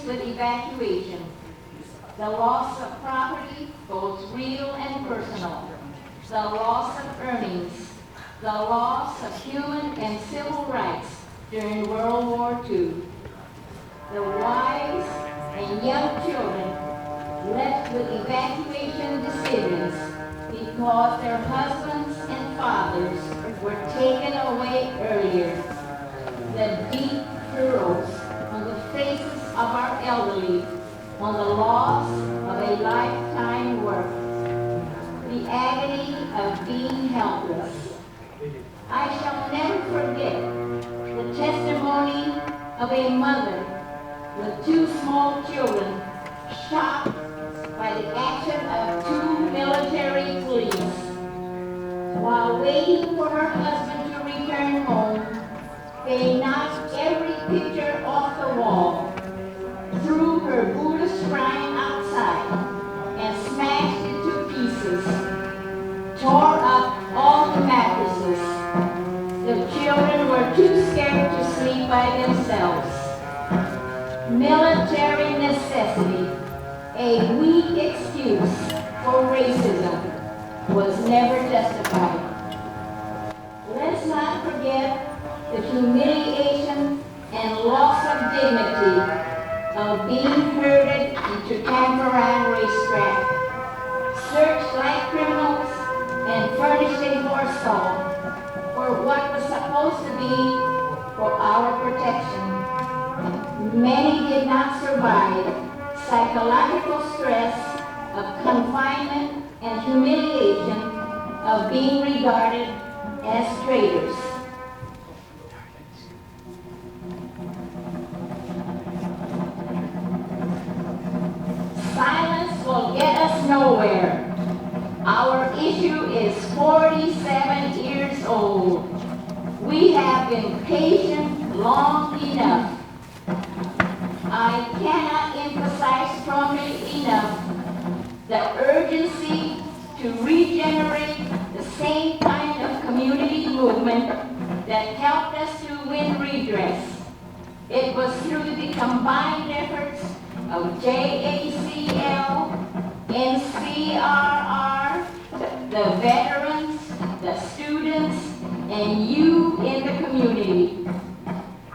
with evacuation. The loss of property, both real and personal. The loss of earnings. The loss of human and civil rights during World War II. The wives and young children left with evacuation decisions because their husbands and fathers were taken away earlier. The deep furrows on the faces of our elderly, on the loss of a lifetime work, the agony of being helpless. I shall never forget the testimony of a mother with two small children shocked by the action of two military police. While waiting for her husband to return home, they knocked every picture off the wall, threw her Buddhist shrine outside, and smashed it to pieces, tore up all the mattresses. The children were too scared to sleep by themselves. Military necessity, a weak excuse for racism, was never justified. Let's not forget the humiliation and loss of dignity of being herded into Tamboran racetrack, searched like criminals, and furnished a horse stall for what was supposed to be for our protection. Many did not survive psychological stress of confinement and humiliation of being regarded as traitors. Silence will get us nowhere. Our issue is 47 years old. We have been patient long enough. I cannot emphasize strongly enough the urgency to regenerate the same kind of community movement that helped us to win redress. It was through the combined efforts of JACL, NCRR, the veterans, the students, and you in the community.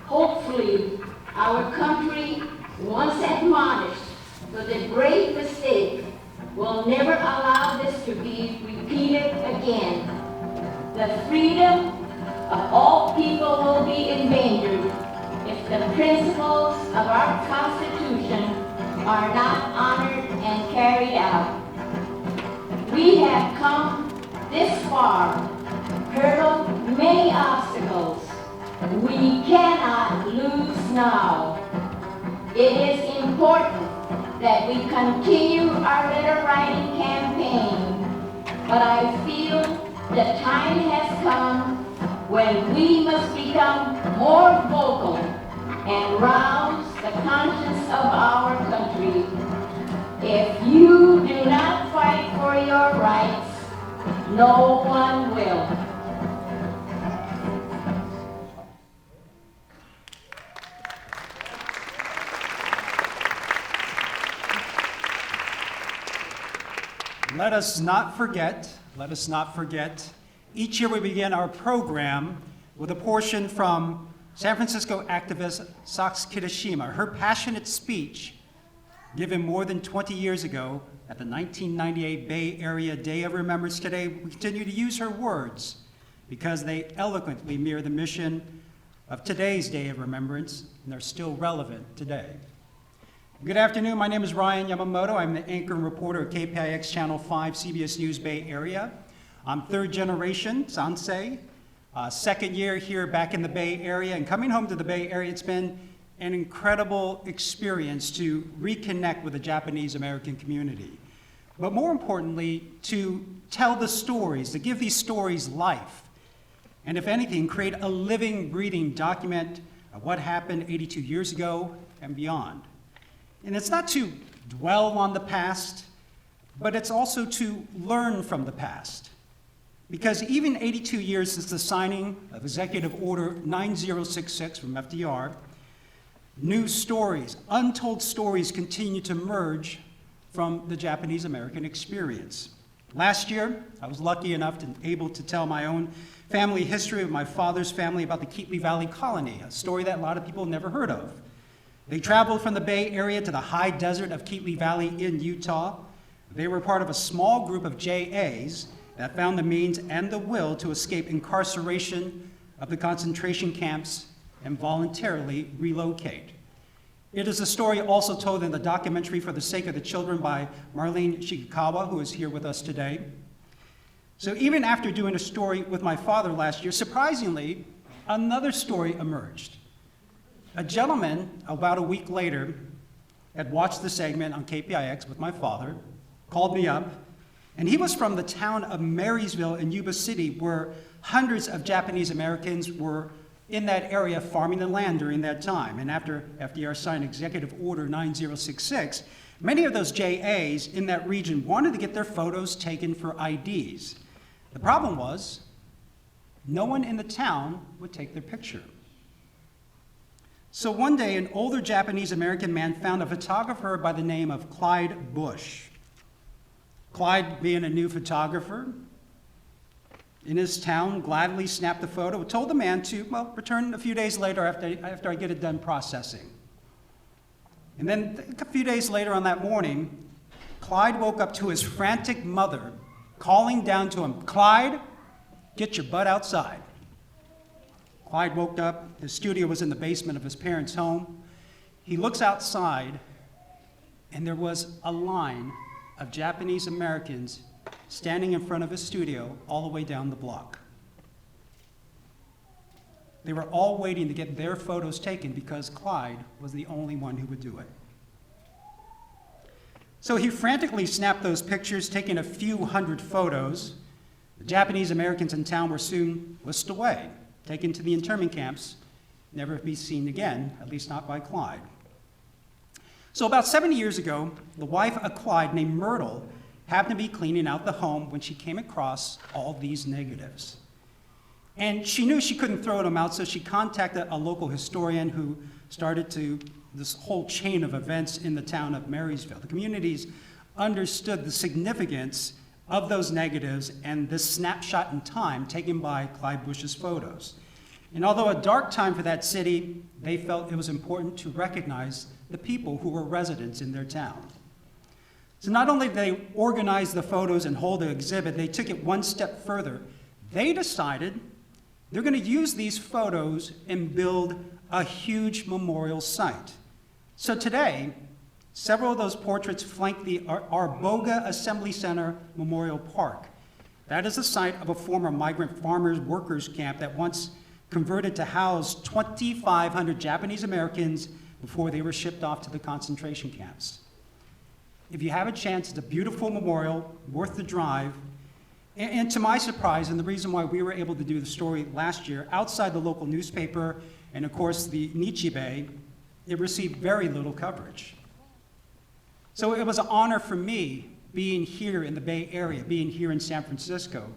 Hopefully, our country, once admonished for the great mistake, will never allow this to be repeated again. The freedom of all people will be endangered if the principles of our Constitution are not honored and carried out. We have come this far, hurdled many obstacles. We cannot lose now. It is important that we continue our letter writing campaign, but I feel the time has come when we must become more vocal and rouse the conscience of our country. If you do not fight for your rights, no one will. Let us not forget, each year we begin our program with a portion from San Francisco activist Sachs Kitashima, her passionate speech given more than 20 years ago at the 1998 Bay Area Day of Remembrance. Today, we continue to use her words because they eloquently mirror the mission of today's Day of Remembrance, and they're still relevant today. Good afternoon, my name is Ryan Yamamoto. I'm the anchor and reporter at KPIX Channel 5 CBS News Bay Area. I'm third generation Sansei, second year here back in the Bay Area, and coming home to the Bay Area, it's been an incredible experience to reconnect with the Japanese American community. But more importantly, to tell the stories, to give these stories life, and if anything, create a living, breathing document of what happened 82 years ago and beyond. And it's not to dwell on the past, but it's also to learn from the past. Because even 82 years since the signing of Executive Order 9066 from FDR, New stories, untold stories continue to emerge from the Japanese American experience. Last year, I was lucky enough to be able to tell my own family history of my father's family about the Keathley Valley Colony, a story that a lot of people never heard of. They traveled from the Bay Area to the high desert of Keathley Valley in Utah. They were part of a small group of JAs that found the means and the will to escape incarceration of the concentration camps and voluntarily relocate. It is a story also told in the documentary For the Sake of the Children by Marlene Shigekawa, who is here with us today. So even after doing a story with my father last year, surprisingly, another story emerged. A gentleman, about a week later, had watched the segment on KPIX with my father, called me up, and he was from the town of Marysville in Yuba City, where hundreds of Japanese Americans were in that area farming the land during that time. And after FDR signed Executive Order 9066, many of those JAs in that region wanted to get their photos taken for IDs. The problem was, no one in the town would take their picture. So one day, an older Japanese American man found a photographer by the name of Clyde Bush. Clyde, being a new photographer in his town, gladly snapped the photo, told the man to, return a few days later after I get it done processing. And then a few days later on that morning, Clyde woke up to his frantic mother calling down to him, "Clyde, get your butt outside." Clyde woke up. His studio was in the basement of his parents' home. He looks outside, and there was a line of Japanese Americans standing in front of his studio all the way down the block. They were all waiting to get their photos taken because Clyde was the only one who would do it. So he frantically snapped those pictures, taking a few hundred photos. The Japanese Americans in town were soon whisked away, taken to the internment camps, never to be seen again, at least not by Clyde. So about 70 years ago, the wife of Clyde, named Myrtle, happened to be cleaning out the home when she came across all these negatives. And she knew she couldn't throw them out, so she contacted a local historian who started this whole chain of events in the town of Marysville. The communities understood the significance of those negatives and this snapshot in time taken by Clyde Bush's photos. And although a dark time for that city, they felt it was important to recognize the people who were residents in their town. So not only did they organize the photos and hold an exhibit, they took it one step further. They decided they're going to use these photos and build a huge memorial site. So today, several of those portraits flank the Arboga Assembly Center Memorial Park. That is the site of a former migrant farmers workers camp that once converted to house 2,500 Japanese Americans before they were shipped off to the concentration camps. If you have a chance, it's a beautiful memorial, worth the drive. And to my surprise, and the reason why we were able to do the story last year, outside the local newspaper and of course the Nichibei, it received very little coverage. So it was an honor for me, being here in the Bay Area, being here in San Francisco,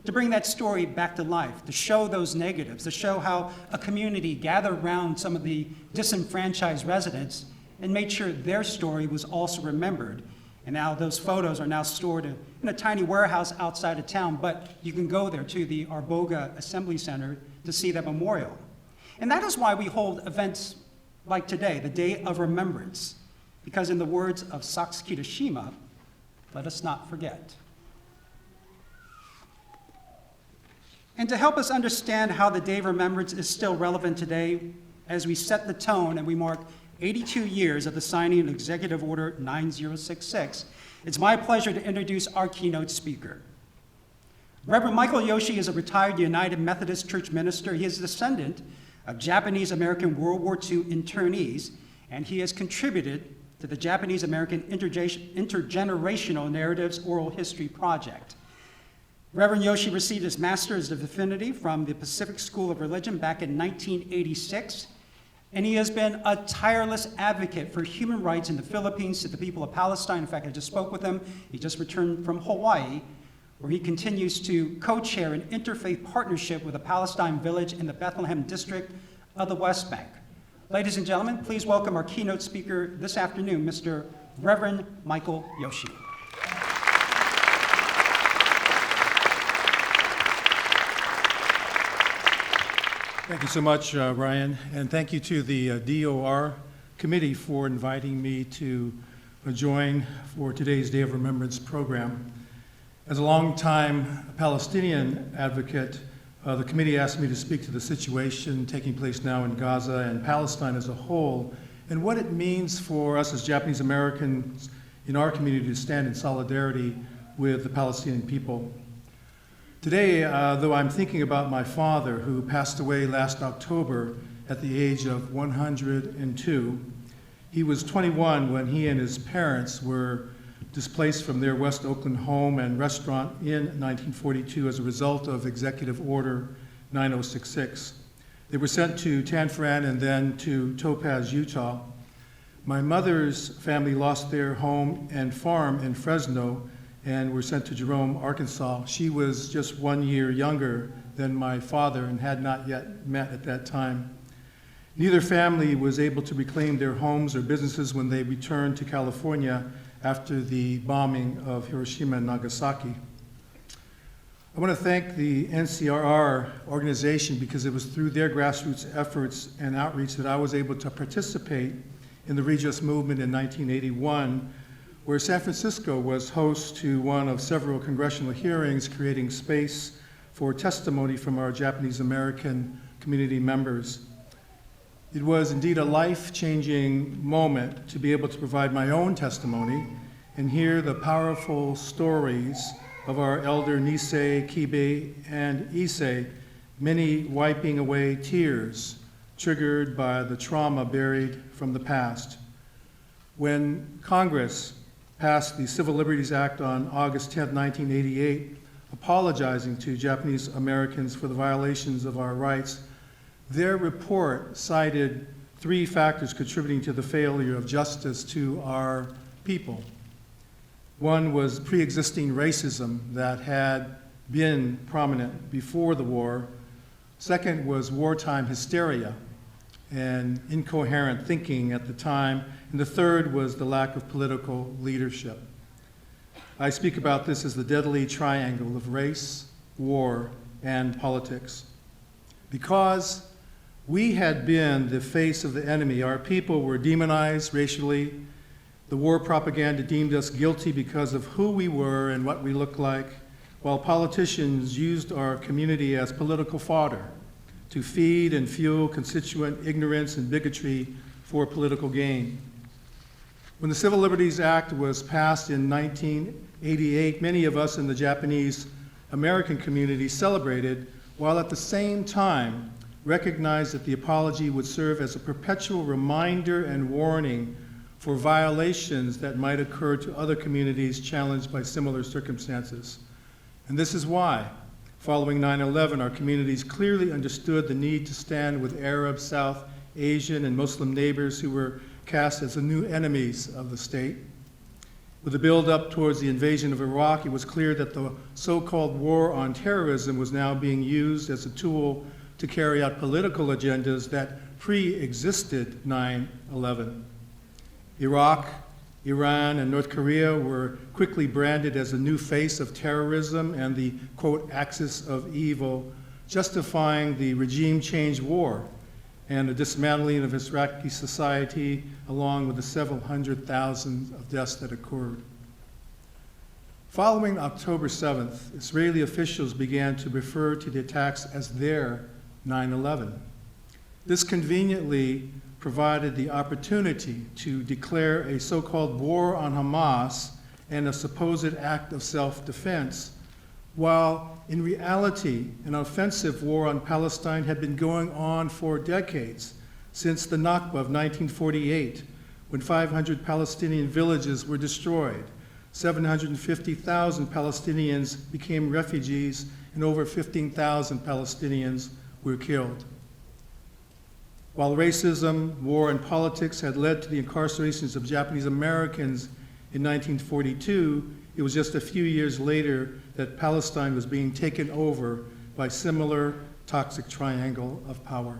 to bring that story back to life, to show those negatives, to show how a community gathered around some of the disenfranchised residents and made sure their story was also remembered. And now those photos are now stored in a tiny warehouse outside of town, but you can go there to the Arboga Assembly Center to see that memorial. And that is why we hold events like today, the Day of Remembrance, because in the words of Sachs Kitashima, let us not forget. And to help us understand how the Day of Remembrance is still relevant today, as we set the tone and we mark 82 years of the signing of Executive Order 9066, it's my pleasure to introduce our keynote speaker. Reverend Michael Yoshi is a retired United Methodist Church minister. He is a descendant of Japanese American World War II internees, and he has contributed to the Japanese American Intergenerational Narratives Oral History Project. Reverend Yoshi received his Master's of Divinity from the Pacific School of Religion back in 1986, and he has been a tireless advocate for human rights in the Philippines to the people of Palestine. In fact, I just spoke with him. He just returned from Hawaii, where he continues to co-chair an interfaith partnership with a Palestine village in the Bethlehem district of the West Bank. Ladies and gentlemen, please welcome our keynote speaker this afternoon, Mr. Reverend Michael Yoshi. Thank you so much, Ryan, and thank you to the DOR committee for inviting me to join for today's Day of Remembrance program. As a longtime Palestinian advocate, the committee asked me to speak to the situation taking place now in Gaza and Palestine as a whole, and what it means for us as Japanese Americans in our community to stand in solidarity with the Palestinian people. Today, though I'm thinking about my father, who passed away last October at the age of 102, he was 21 when he and his parents were displaced from their West Oakland home and restaurant in 1942 as a result of Executive Order 9066. They were sent to Tanforan and then to Topaz, Utah. My mother's family lost their home and farm in Fresno and were sent to Jerome, Arkansas. She was just 1 year younger than my father and had not yet met at that time. Neither family was able to reclaim their homes or businesses when they returned to California after the bombing of Hiroshima and Nagasaki. I want to thank the NCRR organization because it was through their grassroots efforts and outreach that I was able to participate in the Redress movement in 1981, where San Francisco was host to one of several congressional hearings creating space for testimony from our Japanese American community members. It was indeed a life-changing moment to be able to provide my own testimony and hear the powerful stories of our elder Nisei, Kibe, and Issei, many wiping away tears triggered by the trauma buried from the past. When Congress passed the Civil Liberties Act on August 10, 1988, apologizing to Japanese Americans for the violations of our rights, their report cited 3 factors contributing to the failure of justice to our people. One was pre-existing racism that had been prominent before the war. Second was wartime hysteria and incoherent thinking at the time. And the third was the lack of political leadership. I speak about this as the deadly triangle of race, war, and politics. Because we had been the face of the enemy, our people were demonized racially. The war propaganda deemed us guilty because of who we were and what we looked like, while politicians used our community as political fodder to feed and fuel constituent ignorance and bigotry for political gain. When the Civil Liberties Act was passed in 1988, many of us in the Japanese American community celebrated, while at the same time recognized that the apology would serve as a perpetual reminder and warning for violations that might occur to other communities challenged by similar circumstances. And this is why, following 9/11, our communities clearly understood the need to stand with Arab, South Asian, and Muslim neighbors who were cast as the new enemies of the state. With the build-up towards the invasion of Iraq, it was clear that the so-called war on terrorism was now being used as a tool to carry out political agendas that pre-existed 9/11. Iraq, Iran, and North Korea were quickly branded as the new face of terrorism and the, quote, axis of evil, justifying the regime change war and the dismantling of Iraqi society, along with the several hundred thousand of deaths that occurred. Following October 7th, Israeli officials began to refer to the attacks as their 9/11. This conveniently provided the opportunity to declare a so-called war on Hamas and a supposed act of self-defense, while in reality, an offensive war on Palestine had been going on for decades, since the Nakba of 1948, when 500 Palestinian villages were destroyed, 750,000 Palestinians became refugees, and over 15,000 Palestinians were killed. While racism, war, and politics had led to the incarcerations of Japanese Americans in 1942, it was just a few years later that Palestine was being taken over by similar toxic triangle of power.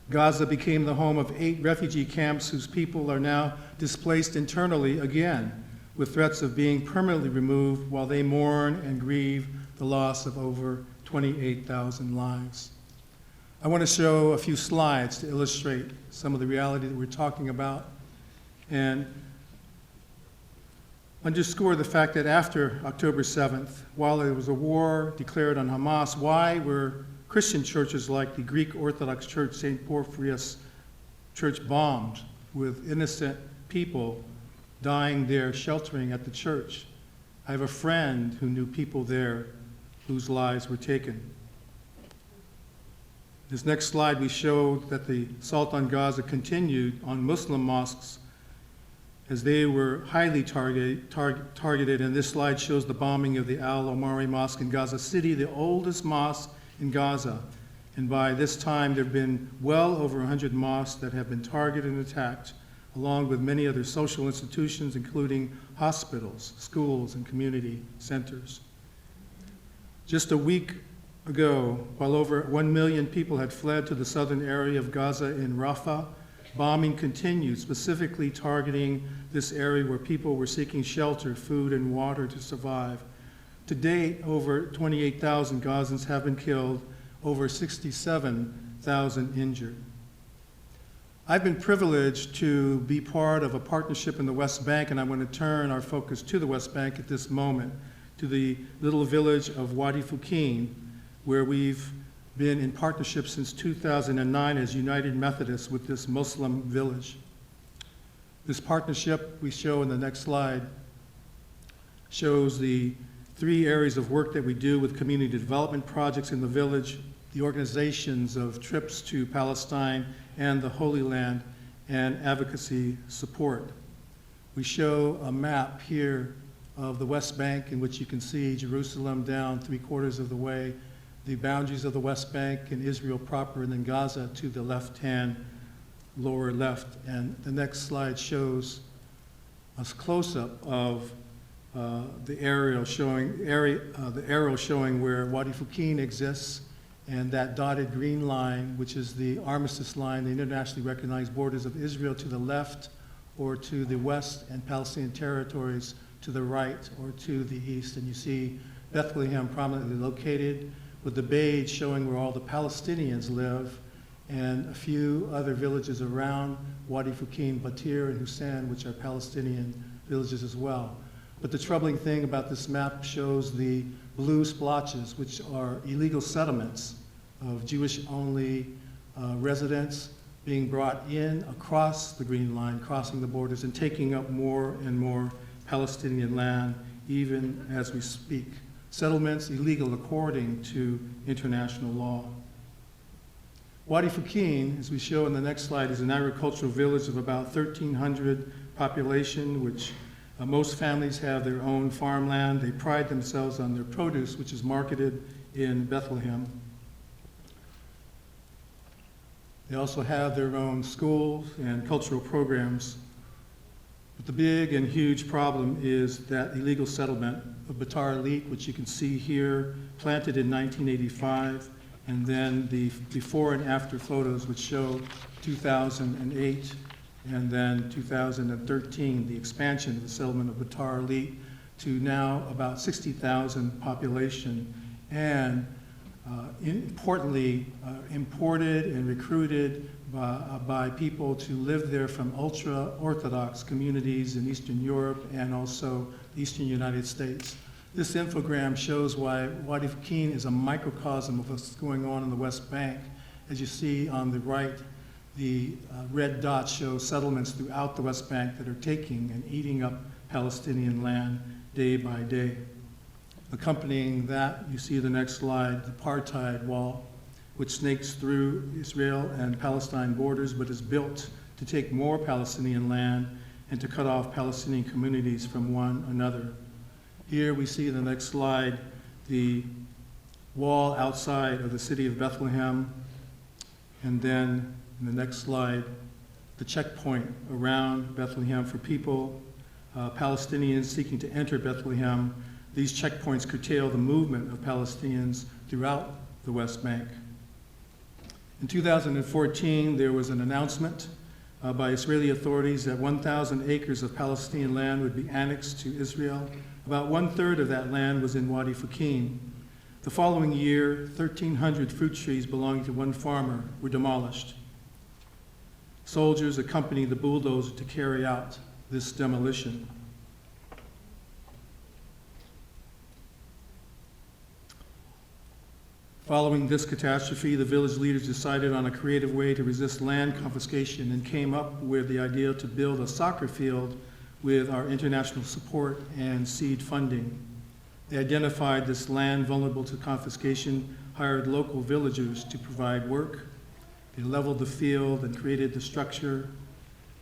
Gaza became the home of 8 refugee camps whose people are now displaced internally again, with threats of being permanently removed while they mourn and grieve the loss of over 28,000 lives. I want to show a few slides to illustrate some of the reality that we're talking about and underscore the fact that after October 7th, while there was a war declared on Hamas, why were Christian churches like the Greek Orthodox Church, St. Porphyrius Church, bombed with innocent people dying there, sheltering at the church? I have a friend who knew people there whose lives were taken. This next slide, we show that the assault on Gaza continued on Muslim mosques as they were highly targeted, and this slide shows the bombing of the Al-Omari Mosque in Gaza City, the oldest mosque in Gaza. And by this time, there have been well over 100 mosques that have been targeted and attacked, along with many other social institutions, including hospitals, schools, and community centers. Just a week ago, while over 1 million people had fled to the southern area of Gaza in Rafah, bombing continued, specifically targeting this area where people were seeking shelter, food, and water to survive. To date, over 28,000 Gazans have been killed, over 67,000 injured. I've been privileged to be part of a partnership in the West Bank, and I want to turn our focus to the West Bank at this moment, to the little village of Wadi Fuqin, where we've been in partnership since 2009 as United Methodists with this Muslim village. This partnership we show in the next slide shows the 3 areas of work that we do with community development projects in the village, the organizations of trips to Palestine and the Holy Land, and advocacy support. We show a map here of the West Bank in which you can see Jerusalem down 3/4 of the way, the boundaries of the West Bank and Israel proper, and then Gaza to the left-hand, lower left. And the next slide shows a close-up of the arrow showing where Wadi Fuqin exists, and that dotted green line, which is the armistice line, the internationally recognized borders of Israel to the left or to the west, and Palestinian territories to the right or to the east. And you see Bethlehem prominently located, with the beige showing where all the Palestinians live, and a few other villages around Wadi Fuqin, Batir, and Hussein, which are Palestinian villages as well. But the troubling thing about this map shows the blue splotches, which are illegal settlements of Jewish-only residents being brought in across the green line, crossing the borders, and taking up more and more Palestinian land, even as we speak. Settlements illegal according to international law. Wadi Fuqin, as we show in the next slide, is an agricultural village of about 1,300 population, which most families have their own farmland. They pride themselves on their produce, which is marketed in Bethlehem. They also have their own schools and cultural programs. But the big and huge problem is that illegal settlement of Batar Leak, which you can see here, planted in 1985, and then the before and after photos, which show 2008 and then 2013, the expansion of the settlement of Batar Leak to now about 60,000 population, and importantly, imported and recruited by people to live there from ultra-Orthodox communities in Eastern Europe and also the Eastern United States. This infogram shows why Wadi Fuqin is a microcosm of what's going on in the West Bank. As you see on the right, the red dots show settlements throughout the West Bank that are taking and eating up Palestinian land day by day. Accompanying that, you see the next slide, the apartheid wall, which snakes through Israel and Palestine borders, but is built to take more Palestinian land and to cut off Palestinian communities from one another. Here we see in the next slide the wall outside of the city of Bethlehem, and then in the next slide, the checkpoint around Bethlehem for people, Palestinians seeking to enter Bethlehem. These checkpoints curtail the movement of Palestinians throughout the West Bank. In 2014, there was an announcement by Israeli authorities that 1,000 acres of Palestinian land would be annexed to Israel. About 1/3 of that land was in Wadi Fukin. The following year, 1,300 fruit trees belonging to one farmer were demolished. Soldiers accompanied the bulldozer to carry out this demolition. Following this catastrophe, the village leaders decided on a creative way to resist land confiscation and came up with the idea to build a soccer field with our international support and seed funding. They identified this land vulnerable to confiscation, hired local villagers to provide work. They leveled the field and created the structure,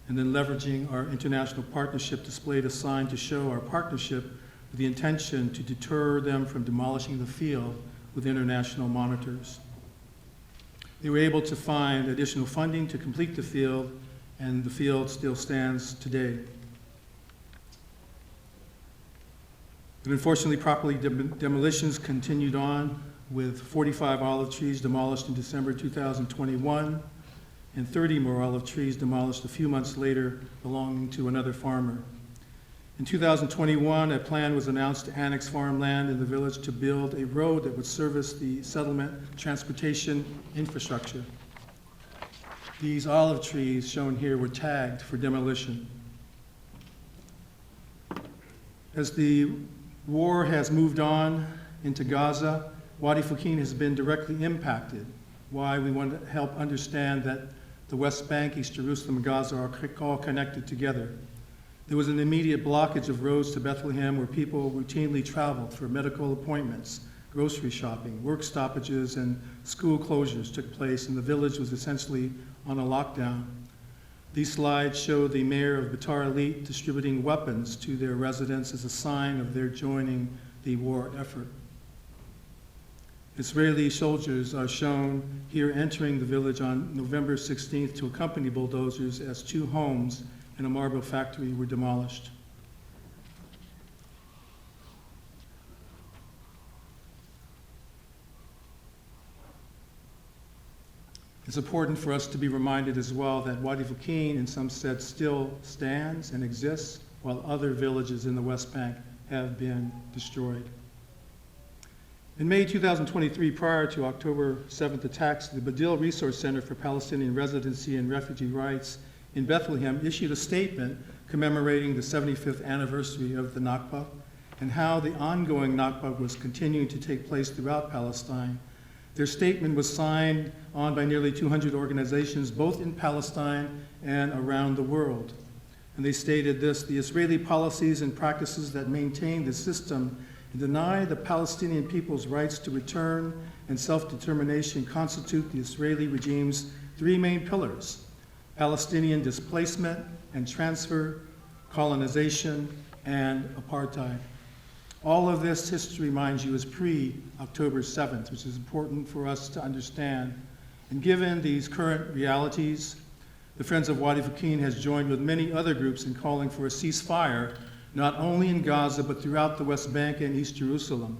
and then leveraging our international partnership, displayed a sign to show our partnership with the intention to deter them from demolishing the field with international monitors. They were able to find additional funding to complete the field, and the field still stands today. But unfortunately, property demolitions continued on, with 45 olive trees demolished in December 2021, and 30 more olive trees demolished a few months later belonging to another farmer. In 2021, a plan was announced to annex farmland in the village to build a road that would service the settlement transportation infrastructure. These olive trees shown here were tagged for demolition. As the war has moved on into Gaza, Wadi Fukin has been directly impacted. Why we want to help understand that the West Bank, East Jerusalem, and Gaza are all connected together. There was an immediate blockage of roads to Bethlehem where people routinely traveled for medical appointments, grocery shopping, work stoppages, and school closures took place, and the village was essentially on a lockdown. These slides show the mayor of Beitar Illit distributing weapons to their residents as a sign of their joining the war effort. Israeli soldiers are shown here entering the village on November 16th to accompany bulldozers as 2 homes and a marble factory were demolished. It's important for us to be reminded as well that Wadi Fukin, in some sense, still stands and exists, while other villages in the West Bank have been destroyed. In May 2023, prior to October 7th attacks, the Badil Resource Center for Palestinian Residency and Refugee Rights in Bethlehem issued a statement commemorating the 75th anniversary of the Nakba and how the ongoing Nakba was continuing to take place throughout Palestine. Their statement was signed on by nearly 200 organizations, both in Palestine and around the world. And they stated this: the Israeli policies and practices that maintain the system and deny the Palestinian people's rights to return and self-determination constitute the Israeli regime's 3 main pillars: Palestinian displacement and transfer, colonization, and apartheid. All of this history, mind you, is pre-October 7th, which is important for us to understand. And given these current realities, the Friends of Wadi Fukin has joined with many other groups in calling for a ceasefire, not only in Gaza, but throughout the West Bank and East Jerusalem.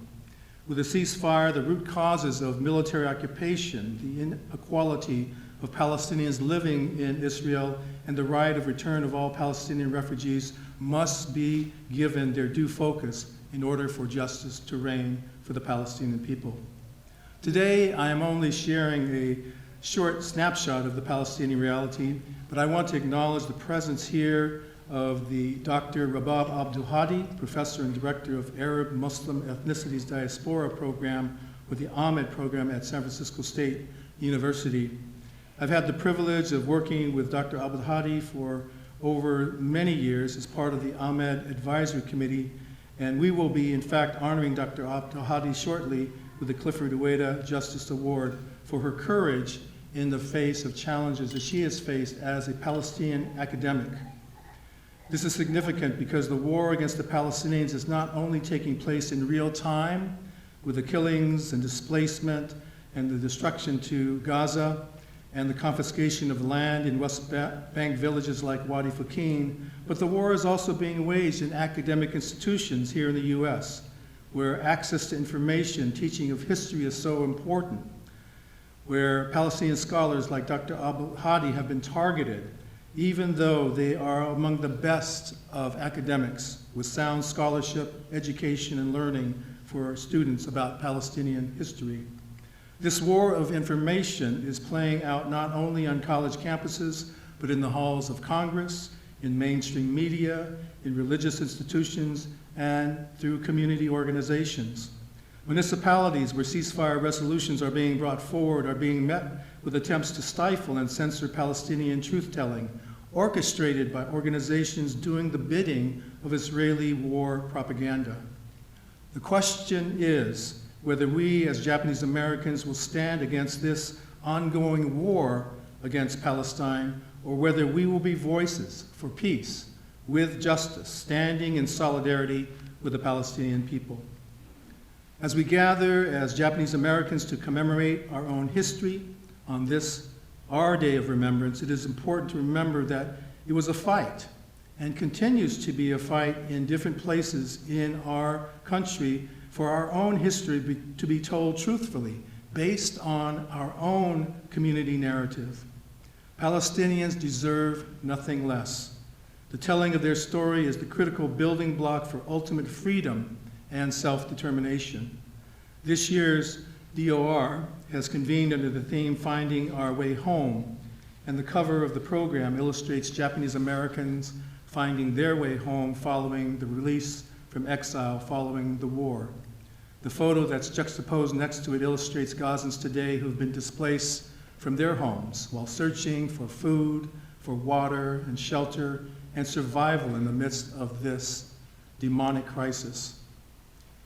With a ceasefire, the root causes of military occupation, the inequality of Palestinians living in Israel, and the right of return of all Palestinian refugees must be given their due focus in order for justice to reign for the Palestinian people. Today, I am only sharing a short snapshot of the Palestinian reality, but I want to acknowledge the presence here of the Dr. Rabab Abdul Hadi, professor and director of Arab Muslim Ethnicities Diaspora Program with the Ahmed Program at San Francisco State University. I've had the privilege of working with Dr. Abdul Hadi for over many years as part of the Ahmed Advisory Committee, and we will be, in fact, honoring Dr. Abdul Hadi shortly with the Clifford Ueda Justice Award for her courage in the face of challenges that she has faced as a Palestinian academic. This is significant because the war against the Palestinians is not only taking place in real time with the killings and displacement and the destruction to Gaza and the confiscation of land in West Bank villages like Wadi Fukin, but the war is also being waged in academic institutions here in the US, where access to information, teaching of history is so important. where Palestinian scholars like Dr. Abu Hadi have been targeted, even though they are among the best of academics with sound scholarship, education, and learning for students about Palestinian history. This war of information is playing out not only on college campuses, but in the halls of Congress, in mainstream media, in religious institutions, and through community organizations. Municipalities where ceasefire resolutions are being brought forward are being met with attempts to stifle and censor Palestinian truth-telling, orchestrated by organizations doing the bidding of Israeli war propaganda. The question is whether we as Japanese Americans will stand against this ongoing war against Palestine, or whether we will be voices for peace with justice, standing in solidarity with the Palestinian people. As we gather as Japanese Americans to commemorate our own history on this, our Day of Remembrance, it is important to remember that it was a fight and continues to be a fight in different places in our country for our own history to be told truthfully, based on our own community narrative. Palestinians deserve nothing less. The telling of their story is the critical building block for ultimate freedom and self-determination. This year's DOR has convened under the theme Finding Our Way Home, and the cover of the program illustrates Japanese Americans finding their way home following the release from exile following the war. The photo that's juxtaposed next to it illustrates Gazans today who've been displaced from their homes while searching for food, for water and shelter, and survival in the midst of this demonic crisis.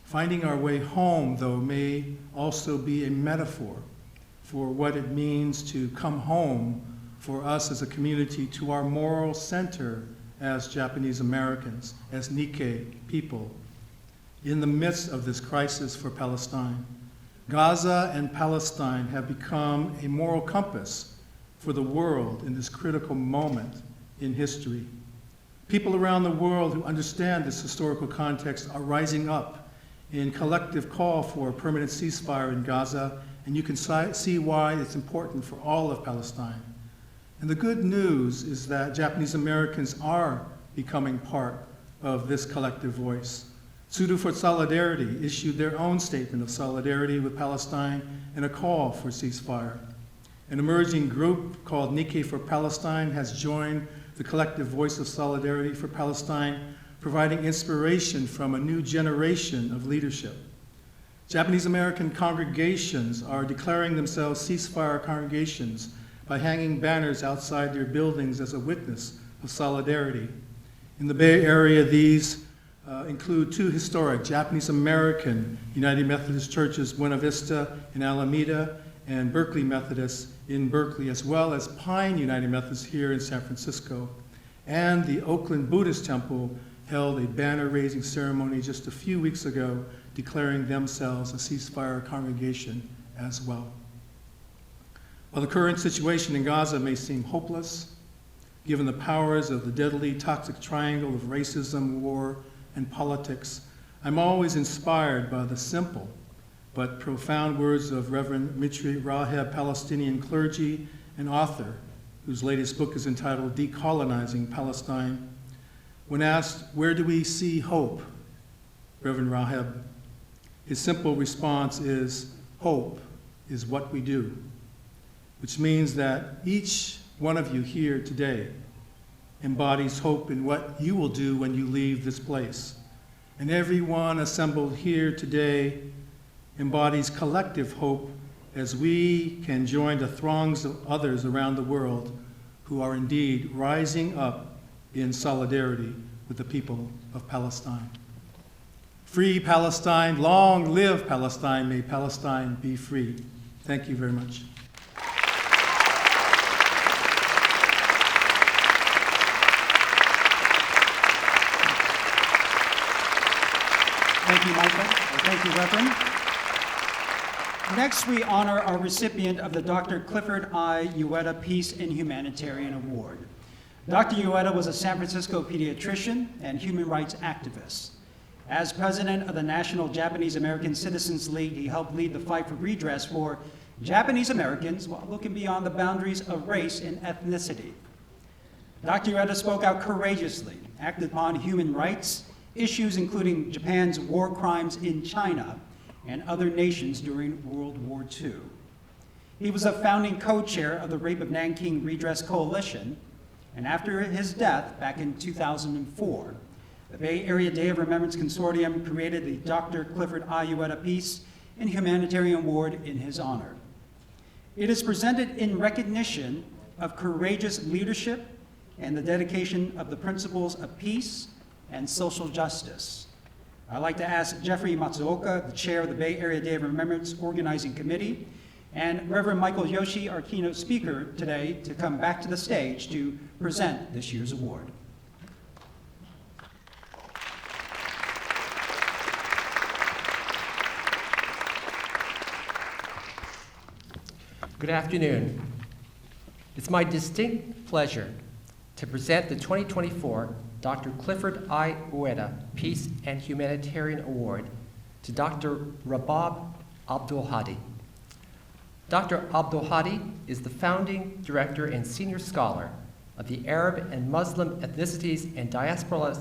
Finding our way home, though, may also be a metaphor for what it means to come home for us as a community to our moral center as Japanese Americans, as Nikkei people, in the midst of this crisis for Palestine. Gaza and Palestine have become a moral compass for the world in this critical moment in history. People around the world who understand this historical context are rising up in collective call for a permanent ceasefire in Gaza, and you can see why it's important for all of Palestine. And the good news is that Japanese Americans are becoming part of this collective voice. Tsudu for Solidarity issued their own statement of solidarity with Palestine and a call for ceasefire. An emerging group called Nikkei for Palestine has joined the collective voice of solidarity for Palestine, providing inspiration from a new generation of leadership. Japanese American congregations are declaring themselves ceasefire congregations by hanging banners outside their buildings as a witness of solidarity. In the Bay Area, these include two historic Japanese American United Methodist churches, Buena Vista in Alameda and Berkeley Methodist in Berkeley, as well as Pine United Methodist here in San Francisco. And the Oakland Buddhist Temple held a banner-raising ceremony just a few weeks ago, declaring themselves a ceasefire congregation as well. While the current situation in Gaza may seem hopeless, given the powers of the deadly toxic triangle of racism, war, and politics, I'm always inspired by the simple but profound words of Reverend Mitri Raheb, Palestinian clergy and author, whose latest book is entitled Decolonizing Palestine. When asked, where do we see hope, Reverend Raheb, his simple response is, hope is what we do, which means that each one of you here today embodies hope in what you will do when you leave this place. And everyone assembled here today embodies collective hope as we can join the throngs of others around the world who are indeed rising up in solidarity with the people of Palestine. Free Palestine, long live Palestine, may Palestine be free. Thank you very much. Thank you, Michael. Thank you, Reverend. Next, we honor our recipient of the Dr. Clifford I. Ueda Peace and Humanitarian Award. Dr. Ueda was a San Francisco pediatrician and human rights activist. As president of the National Japanese American Citizens League, he helped lead the fight for redress for Japanese Americans while looking beyond the boundaries of race and ethnicity. Dr. Ueda spoke out courageously, acted upon human rights issues including Japan's war crimes in China and other nations during World War II. He was a founding co-chair of the Rape of Nanking Redress Coalition, and after his death back in 2004, the Bay Area Day of Remembrance Consortium created the Dr. Clifford I. Ueda Peace and Humanitarian Award in his honor. It is presented in recognition of courageous leadership and the dedication of the principles of peace and social justice. I'd like to ask Jeffrey Matsuoka, the chair of the Bay Area Day of Remembrance Organizing Committee, and Reverend Michael Yoshi, our keynote speaker today, to come back to the stage to present this year's award. Good afternoon. It's my distinct pleasure to present the 2024 Dr. Clifford I. Ueda Peace and Humanitarian Award to Dr. Rabab Abdul Hadi. Dr. Abdul Hadi is the founding director and senior scholar of the Arab and Muslim Ethnicities and Diaspora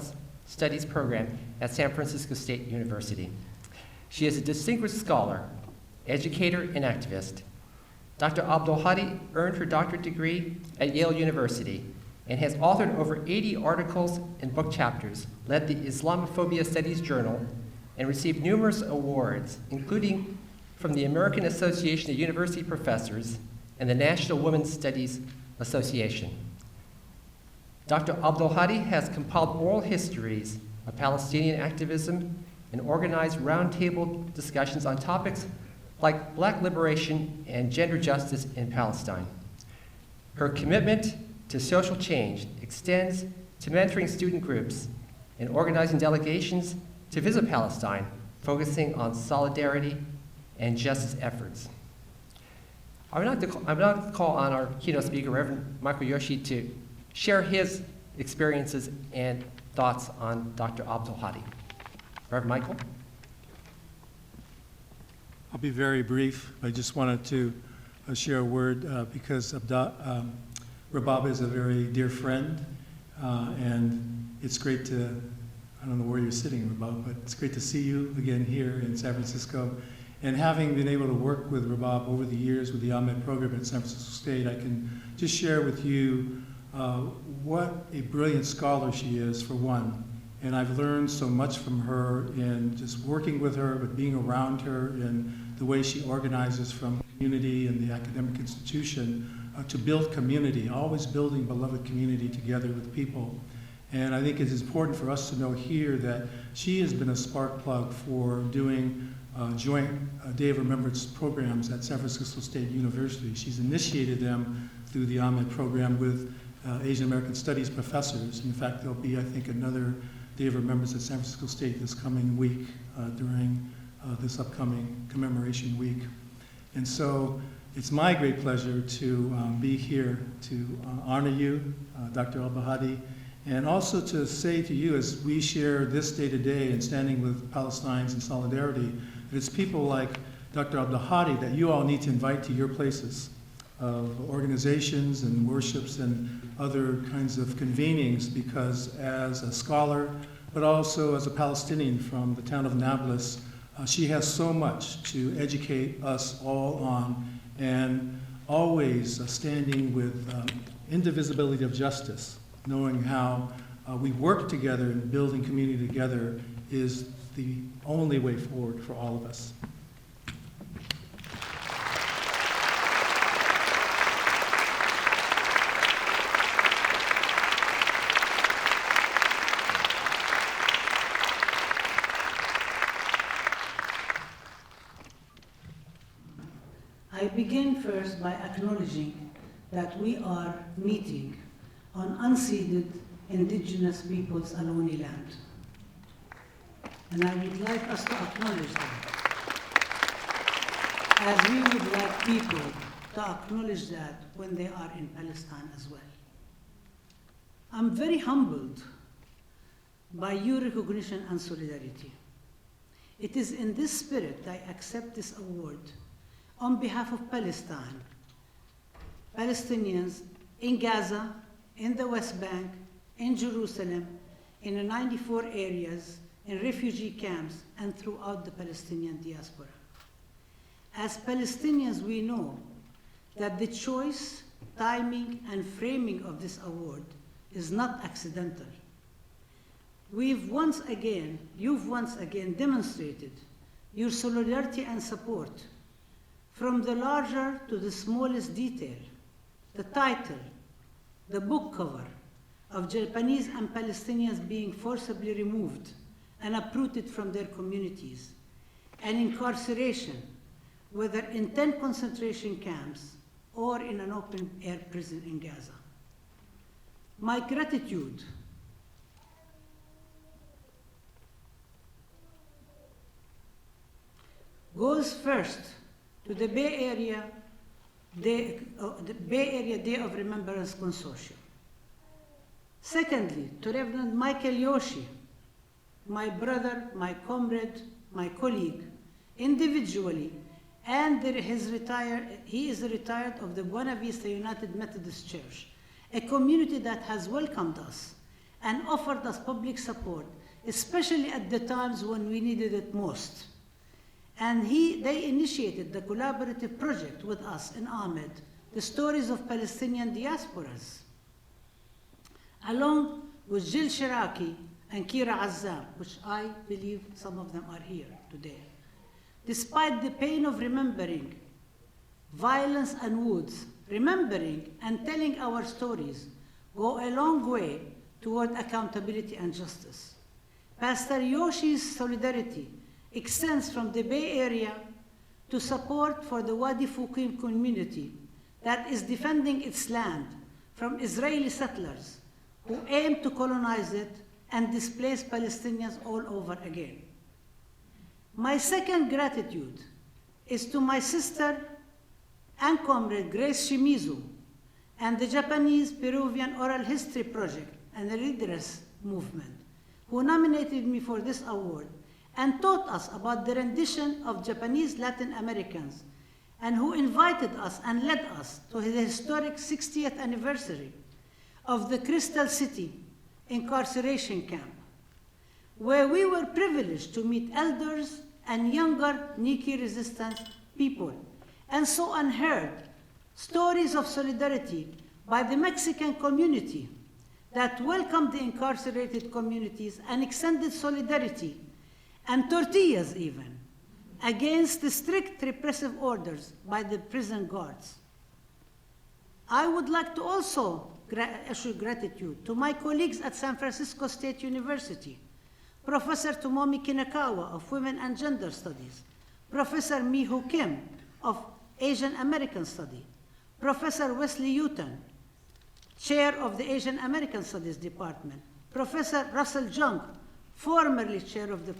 Studies program at San Francisco State University. She is a distinguished scholar, educator, and activist. Dr. Abdul Hadi earned her doctorate degree at Yale University and has authored over 80 articles and book chapters, led the Islamophobia Studies Journal, and received numerous awards, including from the American Association of University Professors and the National Women's Studies Association. Dr. Abdul Hadi has compiled oral histories of Palestinian activism and organized roundtable discussions on topics like Black liberation and gender justice in Palestine. Her commitment to social change extends to mentoring student groups and organizing delegations to visit Palestine, focusing on solidarity and justice efforts. I would like to call on our keynote speaker, Reverend Michael Yoshi, to share his experiences and thoughts on Dr. Abdul Hadi. Reverend Michael? I'll be very brief. I just wanted to share a word because Rabab is a very dear friend, and it's great to, I don't know where you're sitting, Rabab, but it's great to see you again here in San Francisco. And having been able to work with Rabab over the years with the Ahmed program at San Francisco State, I can just share with you what a brilliant scholar she is, for one. And I've learned so much from her in just working with her, but being around her and the way she organizes from community and the academic institution to build community, always building beloved community together with people. And I think it's important for us to know here that she has been a spark plug for doing joint Day of Remembrance programs at San Francisco State University. She's initiated them through the Ahmed program with Asian American Studies professors. In fact, there'll be, I think, another Day of Remembrance at San Francisco State this coming week during this upcoming commemoration week. And so it's my great pleasure to be here to honor you, Dr. Abdul Hadi, and also to say to you, as we share this day to day and standing with Palestinians in solidarity, that it's people like Dr. Abdul Hadi that you all need to invite to your places of organizations and worships and other kinds of convenings, because as a scholar, but also as a Palestinian from the town of Nablus, she has so much to educate us all on, and always standing with indivisibility of justice, knowing how we work together and building community together is the only way forward for all of us. I begin first by acknowledging that we are meeting on unceded indigenous peoples' Ohlone land. And I would like us to acknowledge that, as we would like people to acknowledge that when they are in Palestine as well. I'm very humbled by your recognition and solidarity. It is in this spirit I accept this award on behalf of Palestine, Palestinians in Gaza, in the West Bank, in Jerusalem, in the 94 areas, in refugee camps, and throughout the Palestinian diaspora. As Palestinians, we know that the choice, timing, and framing of this award is not accidental. You've once again demonstrated your solidarity and support from the larger to the smallest detail, the title, the book cover of Japanese and Palestinians being forcibly removed and uprooted from their communities, and incarceration, whether in 10 concentration camps or in an open-air prison in Gaza. My gratitude goes first to the Bay Area Day of Remembrance Consortium. Secondly, to Reverend Michael Yoshi, my brother, my comrade, my colleague, individually, and he is retired of the Buena Vista United Methodist Church, a community that has welcomed us and offered us public support, especially at the times when we needed it most. And they initiated the collaborative project with us in Ahmed, the Stories of Palestinian Diasporas, along with Jill Shiraki and Kira Azzam, which I believe some of them are here today. Despite the pain of remembering violence and wounds, remembering and telling our stories go a long way toward accountability and justice. Pastor Yoshi's solidarity extends from the Bay Area to support for the Wadi Fuqim community that is defending its land from Israeli settlers who aim to colonize it and displace Palestinians all over again. My second gratitude is to my sister and comrade Grace Shimizu and the Japanese Peruvian Oral History Project and the Redress Movement, who nominated me for this award and taught us about the rendition of Japanese Latin Americans, and who invited us and led us to the historic 60th anniversary of the Crystal City incarceration camp, where we were privileged to meet elders and younger Nikki resistance people, and saw and heard stories of solidarity by the Mexican community that welcomed the incarcerated communities and extended solidarity and tortillas even, against the strict repressive orders by the prison guards. I would like to also issue gratitude to my colleagues at San Francisco State University, Professor Tomomi Kinakawa of Women and Gender Studies, Professor Miho Kim of Asian American Study, Professor Wesley Uton, Chair of the Asian American Studies Department, Professor Russell Jung, formerly chair of the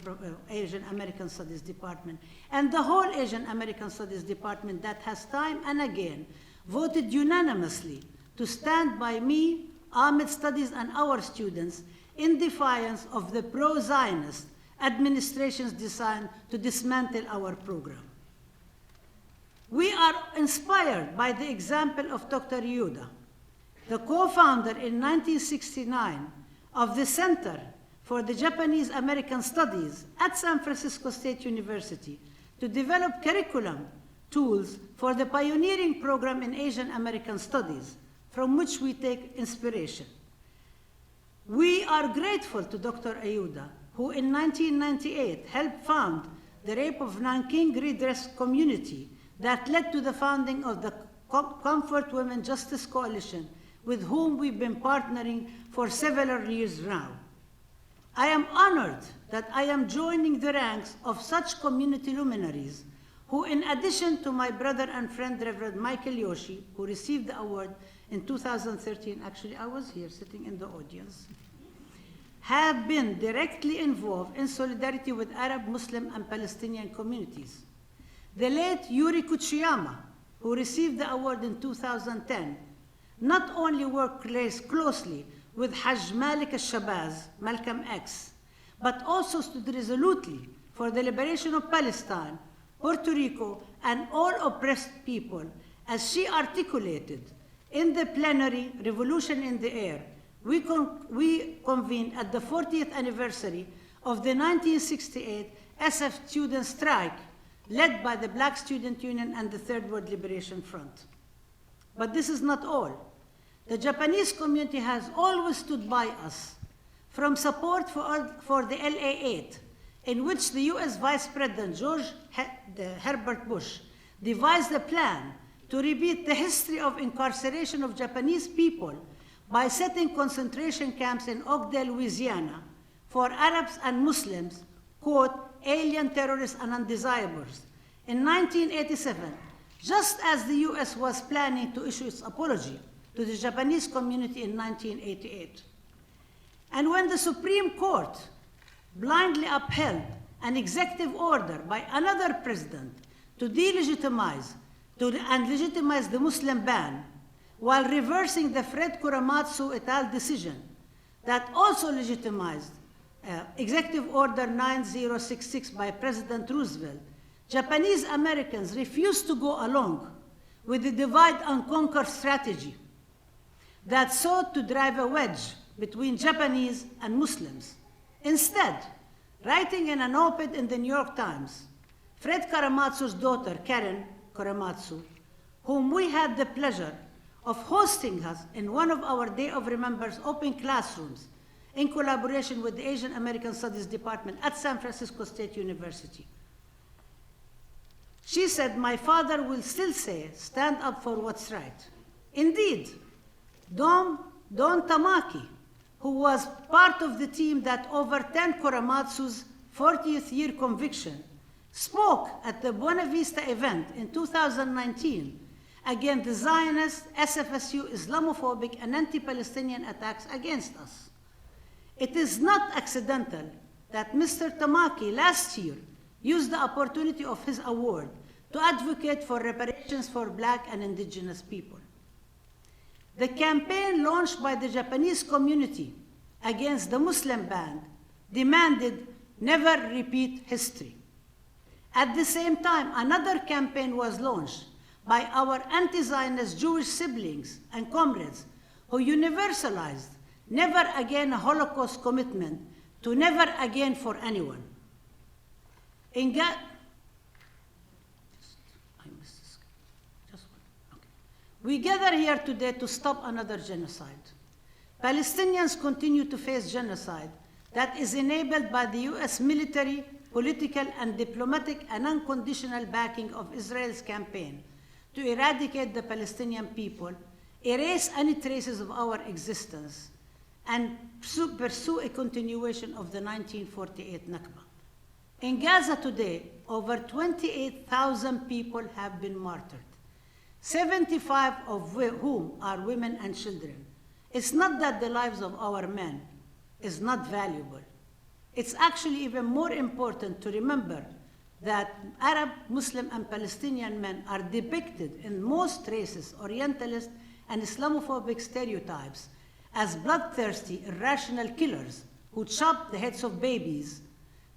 Asian American Studies Department, and the whole Asian American Studies Department that has time and again voted unanimously to stand by me, Ahmed Studies, and our students in defiance of the pro-Zionist administration's design to dismantle our program. We are inspired by the example of Dr. Yuda, the co-founder in 1969 of the Center for the Japanese American Studies at San Francisco State University to develop curriculum tools for the pioneering program in Asian American Studies, from which we take inspiration. We are grateful to Dr. Ayuda, who in 1998 helped found the Rape of Nanking Redress Community that led to the founding of the Comfort Women Justice Coalition, with whom we've been partnering for several years now. I am honored that I am joining the ranks of such community luminaries who, in addition to my brother and friend Reverend Michael Yoshi, who received the award in 2013, actually I was here sitting in the audience, have been directly involved in solidarity with Arab, Muslim, and Palestinian communities. The late Yuri Kuchiyama, who received the award in 2010, not only worked closely with Hajj Malik al-Shabazz, Malcolm X, but also stood resolutely for the liberation of Palestine, Puerto Rico, and all oppressed people, as she articulated in the plenary Revolution in the Air, we convened at the 40th anniversary of the 1968 SF student strike led by the Black Student Union and the Third World Liberation Front. But this is not all. The Japanese community has always stood by us, from support for the LA-8, in which the US Vice President Herbert Bush devised a plan to repeat the history of incarceration of Japanese people by setting concentration camps in Oakdale, Louisiana, for Arabs and Muslims, quote, alien terrorists and undesirables. In 1987, just as the US was planning to issue its apology to the Japanese community in 1988. And when the Supreme Court blindly upheld an executive order by another president to delegitimize and legitimize the Muslim ban, while reversing the Fred Korematsu et al. Decision that also legitimized Executive Order 9066 by President Roosevelt, Japanese Americans refused to go along with the divide and conquer strategy that sought to drive a wedge between Japanese and Muslims. Instead, writing in an op-ed in the New York Times, Fred Korematsu's daughter, Karen Korematsu, whom we had the pleasure of hosting us in one of our Day of Remembrance open classrooms in collaboration with the Asian American Studies Department at San Francisco State University. She said, my father will still say, stand up for what's right. Indeed, Don Tamaki, who was part of the team that overturned Korematsu's 40th year conviction, spoke at the Buena Vista event in 2019 against the Zionist, SFSU, Islamophobic, and anti-Palestinian attacks against us. It is not accidental that Mr. Tamaki last year used the opportunity of his award to advocate for reparations for Black and indigenous people. The campaign launched by the Japanese community against the Muslim ban demanded never repeat history. At the same time, another campaign was launched by our anti-Zionist Jewish siblings and comrades who universalized never again a Holocaust commitment to never again for anyone. We gather here today to stop another genocide. Palestinians continue to face genocide that is enabled by the US military, political, and diplomatic and unconditional backing of Israel's campaign to eradicate the Palestinian people, erase any traces of our existence, and pursue a continuation of the 1948 Nakba. In Gaza today, over 28,000 people have been martyred, 75 of whom are women and children. It's not that the lives of our men is not valuable. It's actually even more important to remember that Arab, Muslim, and Palestinian men are depicted in most racist, Orientalist, and Islamophobic stereotypes as bloodthirsty, irrational killers who chop the heads of babies,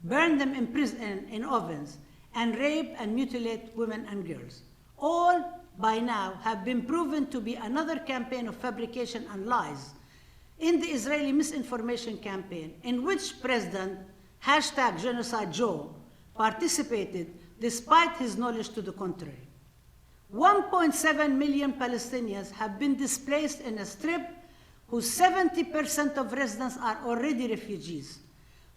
burn them in ovens, and rape and mutilate women and girls. All by now have been proven to be another campaign of fabrication and lies in the Israeli misinformation campaign, in which President #Genocide Joe participated despite his knowledge to the contrary. 1.7 million Palestinians have been displaced in a strip whose 70% of residents are already refugees,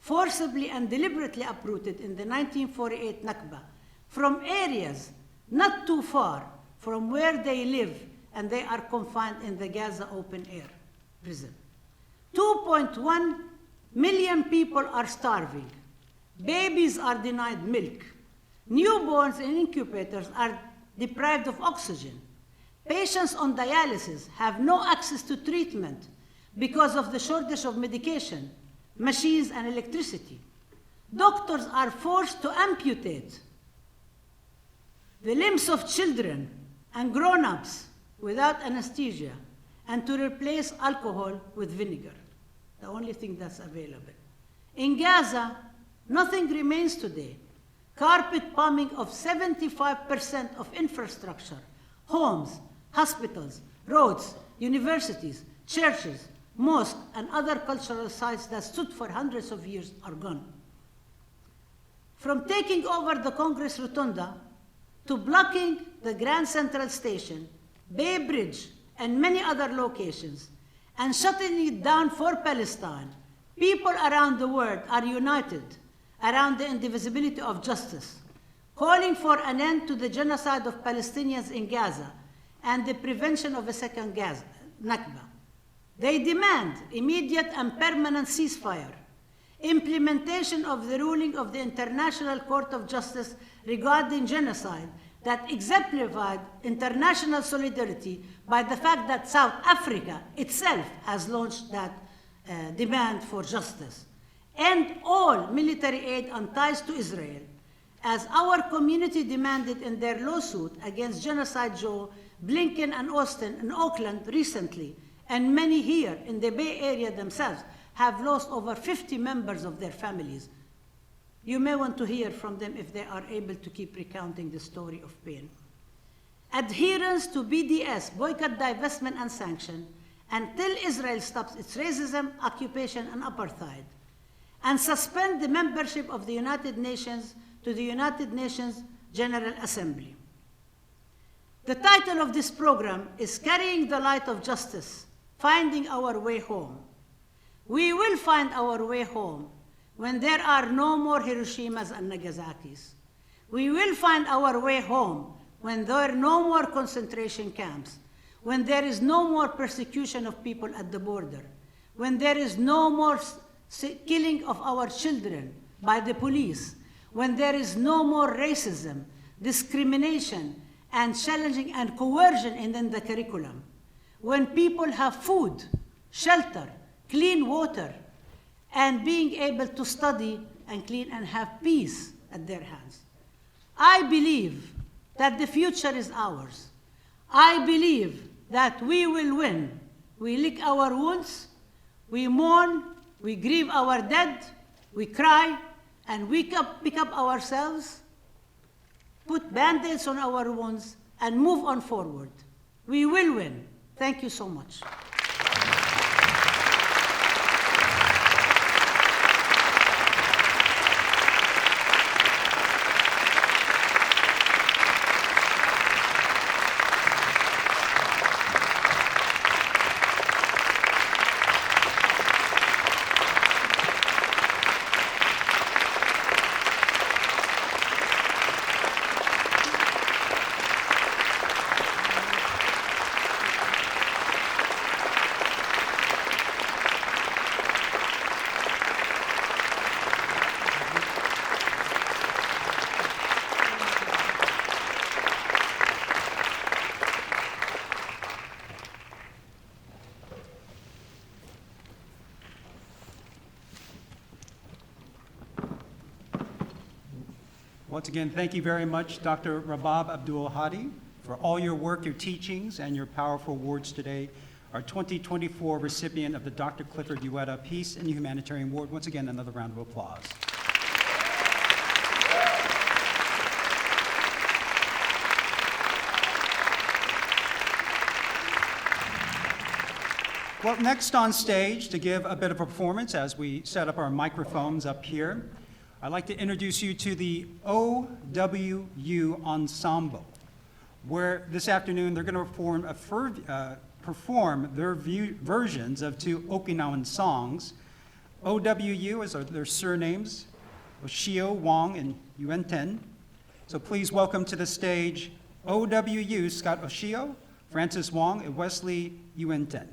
forcibly and deliberately uprooted in the 1948 Nakba from areas not too far from where they live, and they are confined in the Gaza open air prison. 2.1 million people are starving. Babies are denied milk. Newborns in incubators are deprived of oxygen. Patients on dialysis have no access to treatment because of the shortage of medication, machines, and electricity. Doctors are forced to amputate the limbs of children and grown-ups without anesthesia and to replace alcohol with vinegar, the only thing that's available. In Gaza, nothing remains today. carpet bombing of 75% of infrastructure, homes, hospitals, roads, universities, churches, mosques, and other cultural sites that stood for hundreds of years are gone. From taking over the Congress Rotunda to blocking the Grand Central Station, Bay Bridge, and many other locations, and shutting it down for Palestine, people around the world are united around the indivisibility of justice, calling for an end to the genocide of Palestinians in Gaza and the prevention of a second Gaza, Nakba. They demand immediate and permanent ceasefire, implementation of the ruling of the International Court of Justice regarding genocide that exemplified international solidarity by the fact that South Africa itself has launched that demand for justice, and all military aid and ties to Israel, as our community demanded in their lawsuit against Genocide Joe, Blinken and Austin in Oakland recently, and many here in the Bay Area themselves have lost over 50 members of their families. You may want to hear from them if they are able to keep recounting the story of pain. Adherence to BDS, boycott, divestment, and sanction, until Israel stops its racism, occupation, and apartheid, and suspend the membership of the United Nations to the United Nations General Assembly. The title of this program is Carrying the Light of Justice, Finding Our Way Home. We will find our way home when there are no more Hiroshimas and Nagasakis. We will find our way home when there are no more concentration camps, when there is no more persecution of people at the border, when there is no more killing of our children by the police, when there is no more racism, discrimination, and challenging and coercion in the curriculum, when people have food, shelter, clean water, and being able to study and clean and have peace at their hands. I believe that the future is ours. I believe that we will win. We lick our wounds, we mourn, we grieve our dead, we cry, and we pick up ourselves, put Band-Aids on our wounds, and move on forward. We will win. Thank you so much. Once again, thank you very much, Dr. Rabab Abdul Hadi, for all your work, your teachings, and your powerful words today. Our 2024 recipient of the Dr. Clifford Ueda Peace and Humanitarian Award. Once again, another round of applause. Well, next on stage to give a bit of a performance as we set up our microphones up here, I'd like to introduce you to the OWU Ensemble, where this afternoon they're going to perform their versions of two Okinawan songs. OWU is their surnames, Oshio, Wong, and Yuenten. So please welcome to the stage OWU, Scott Oshio, Francis Wong, and Wesley Yuenten.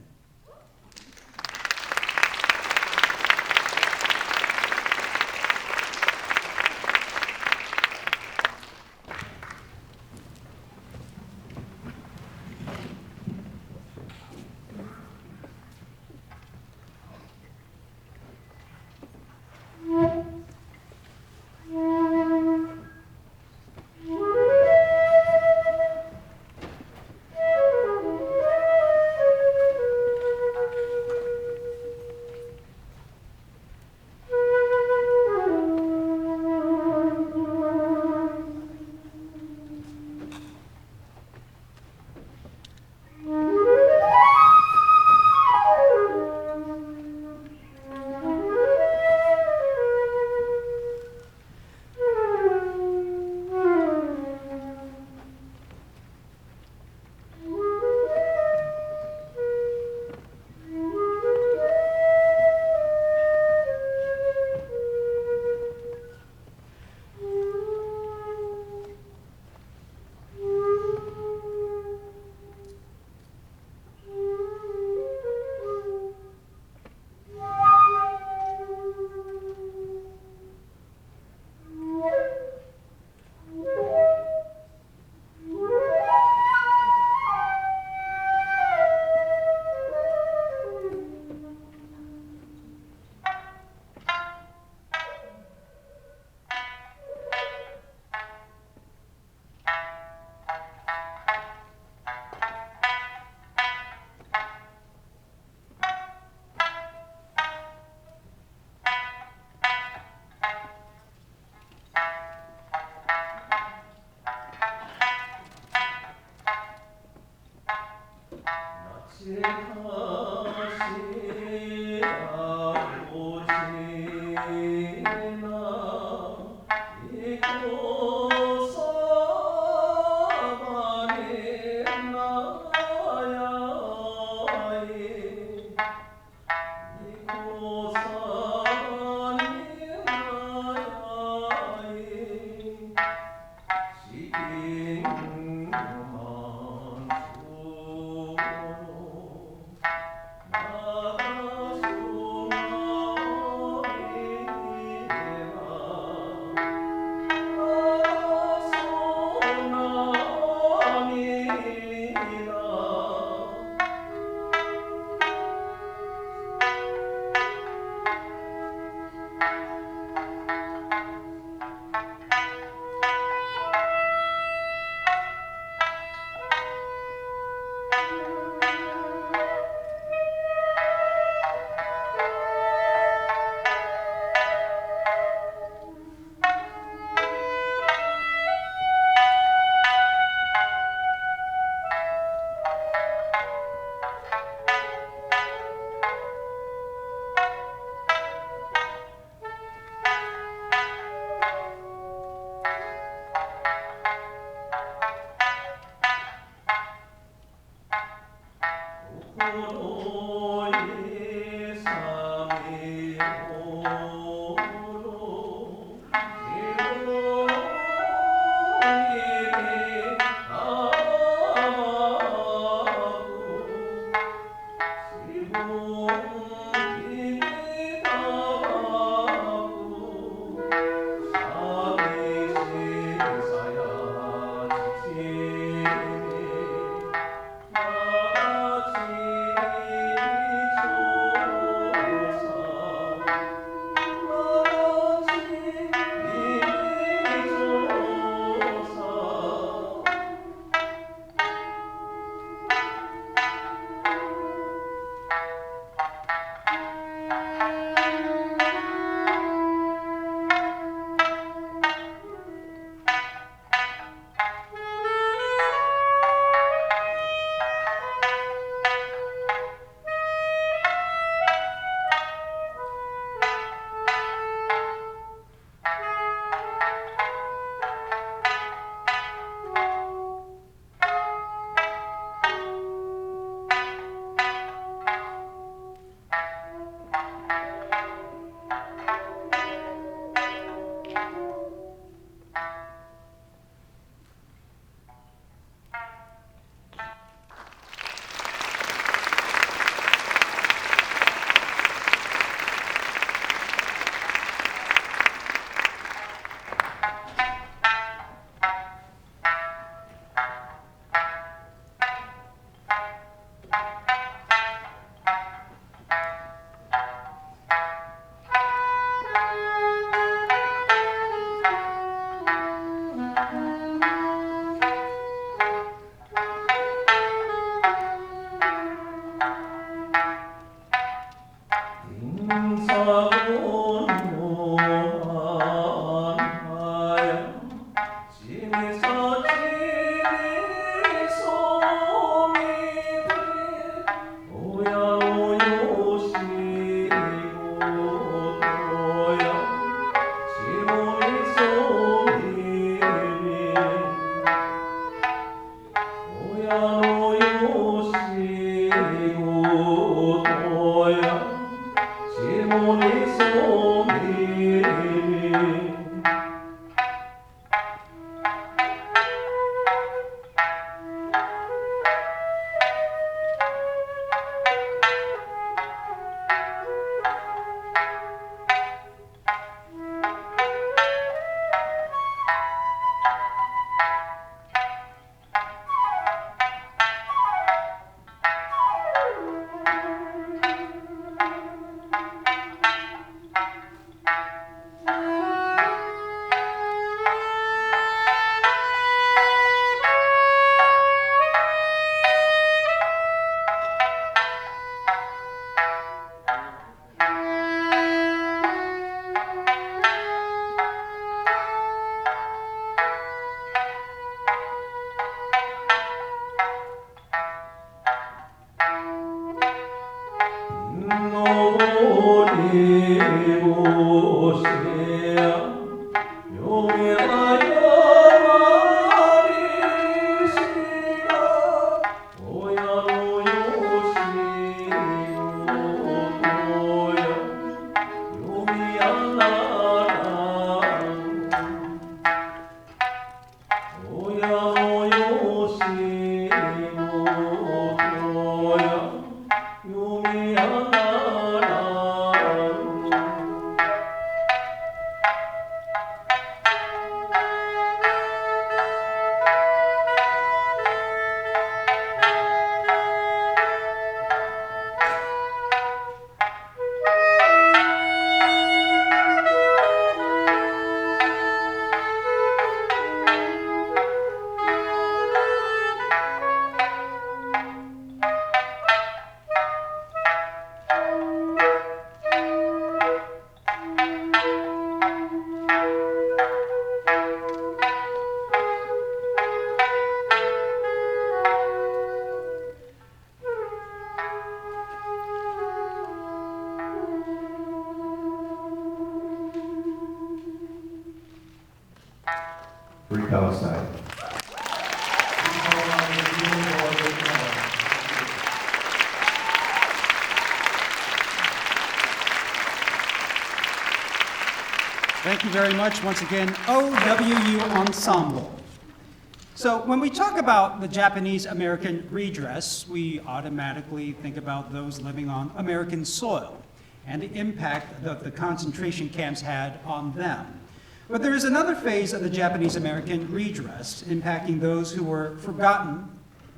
登り星 Free Palestine. Thank you very much once again, OWU Ensemble. So when we talk about the Japanese American redress, we automatically think about those living on American soil and the impact that the concentration camps had on them. But there is another phase of the Japanese American redress impacting those who were forgotten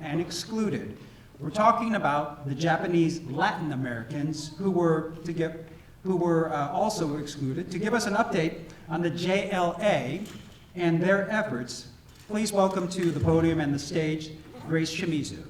and excluded. We're talking about the Japanese Latin Americans who were also excluded. To give us an update on the JLA and their efforts, please welcome to the podium and the stage, Grace Shimizu.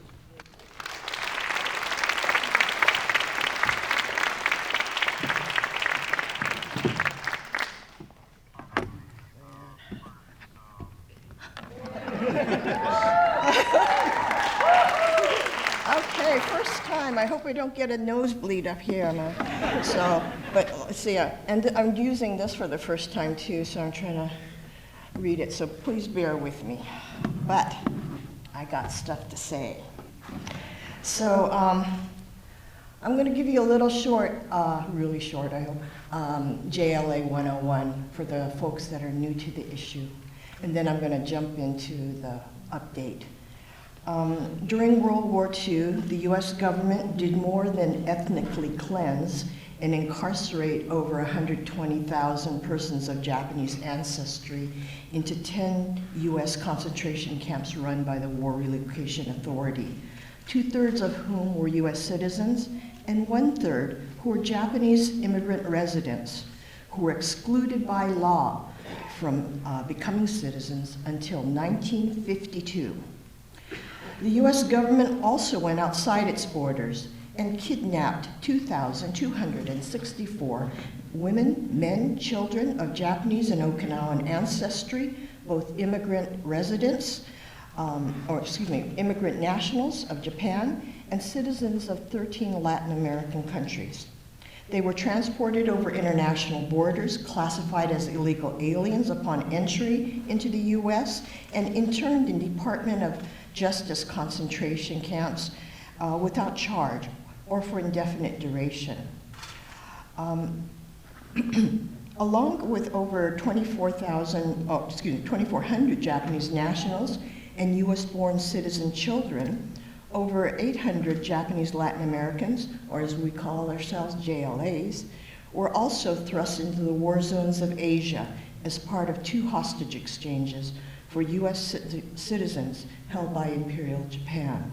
Okay, first time. I hope we don't get a nosebleed up here. But let's see. And I'm using this for the first time too, so I'm trying to read it. So please bear with me. But I got stuff to say. So I'm going to give you a little short, really short, I hope, JLA 101 for the folks that are new to the issue. And then I'm going to jump into the update. During World War II, the US government did more than ethnically cleanse and incarcerate over 120,000 persons of Japanese ancestry into 10 US concentration camps run by the War Relocation Authority, 2/3 of whom were US citizens and 1/3 who were Japanese immigrant residents who were excluded by law from becoming citizens until 1952. The US government also went outside its borders and kidnapped 2,264 women, men, children of Japanese and Okinawan ancestry, both immigrant residents, immigrant nationals of Japan, and citizens of 13 Latin American countries. They were transported over international borders, classified as illegal aliens upon entry into the US, and interned in Department of Justice concentration camps without charge or for indefinite duration. Along with over 2,400 Japanese nationals and US-born citizen children, over 800 Japanese Latin Americans, or as we call ourselves, JLAs, were also thrust into the war zones of Asia as part of 2 hostage exchanges for US citizens held by Imperial Japan.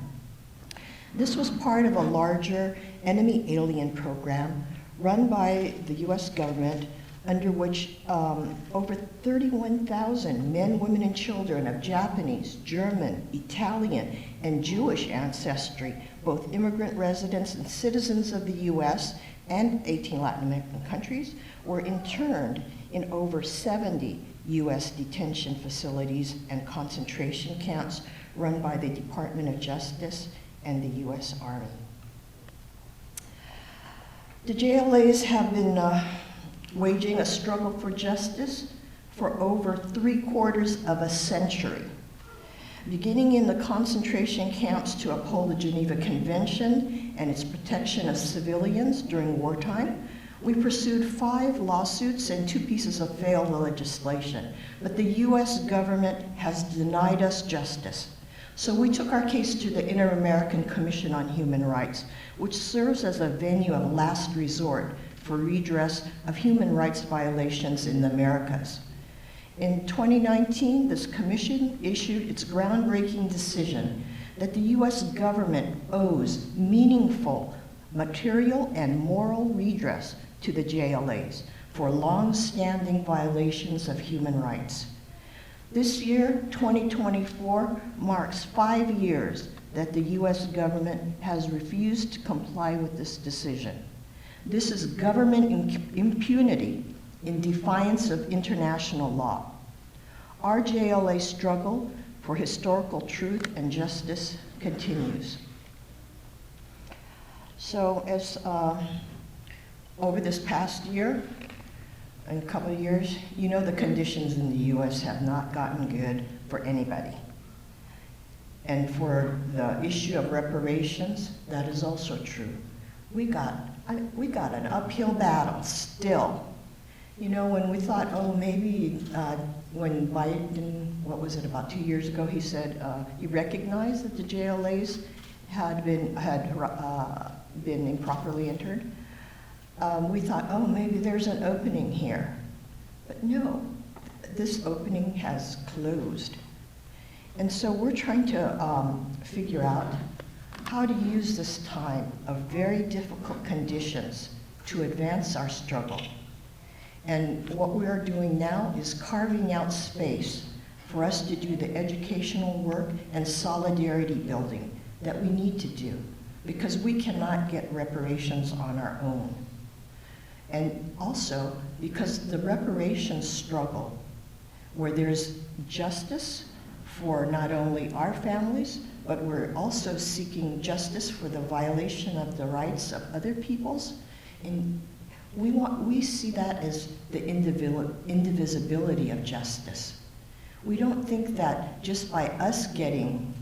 This was part of a larger enemy alien program run by the US government, under which over 31,000 men, women, and children of Japanese, German, Italian, and Jewish ancestry, both immigrant residents and citizens of the US and 18 Latin American countries, were interned in over 70 US detention facilities and concentration camps run by the Department of Justice and the US Army. The JLAs have been waging a struggle for justice for over 3/4 of a century. Beginning in the concentration camps to uphold the Geneva Convention and its protection of civilians during wartime, we pursued 5 lawsuits and 2 pieces of failed legislation. But the US government has denied us justice. So we took our case to the Inter-American Commission on Human Rights, which serves as a venue of last resort for redress of human rights violations in the Americas. In 2019, this commission issued its groundbreaking decision that the US government owes meaningful material and moral redress to the JLAs for long-standing violations of human rights. This year, 2024, marks 5 years that the US government has refused to comply with this decision. This is government impunity in defiance of international law. Our JLA struggle for historical truth and justice continues. So as over this past year, and a couple of years, you know the conditions in the US have not gotten good for anybody. And for the issue of reparations, that is also true. We got an uphill battle still. You know, when we thought, oh, maybe when Biden, what was it, about 2 years ago, he said he recognized that the JLAs had been improperly entered. We thought, oh, maybe there's an opening here. But no, this opening has closed. And so we're trying to figure out how to use this time of very difficult conditions to advance our struggle. And what we are doing now is carving out space for us to do the educational work and solidarity building that we need to do, because we cannot get reparations on our own. And also because the reparations struggle, where there's justice for not only our families, but we're also seeking justice for the violation of the rights of other peoples. And we see that as the indivisibility of justice. We don't think that just by us getting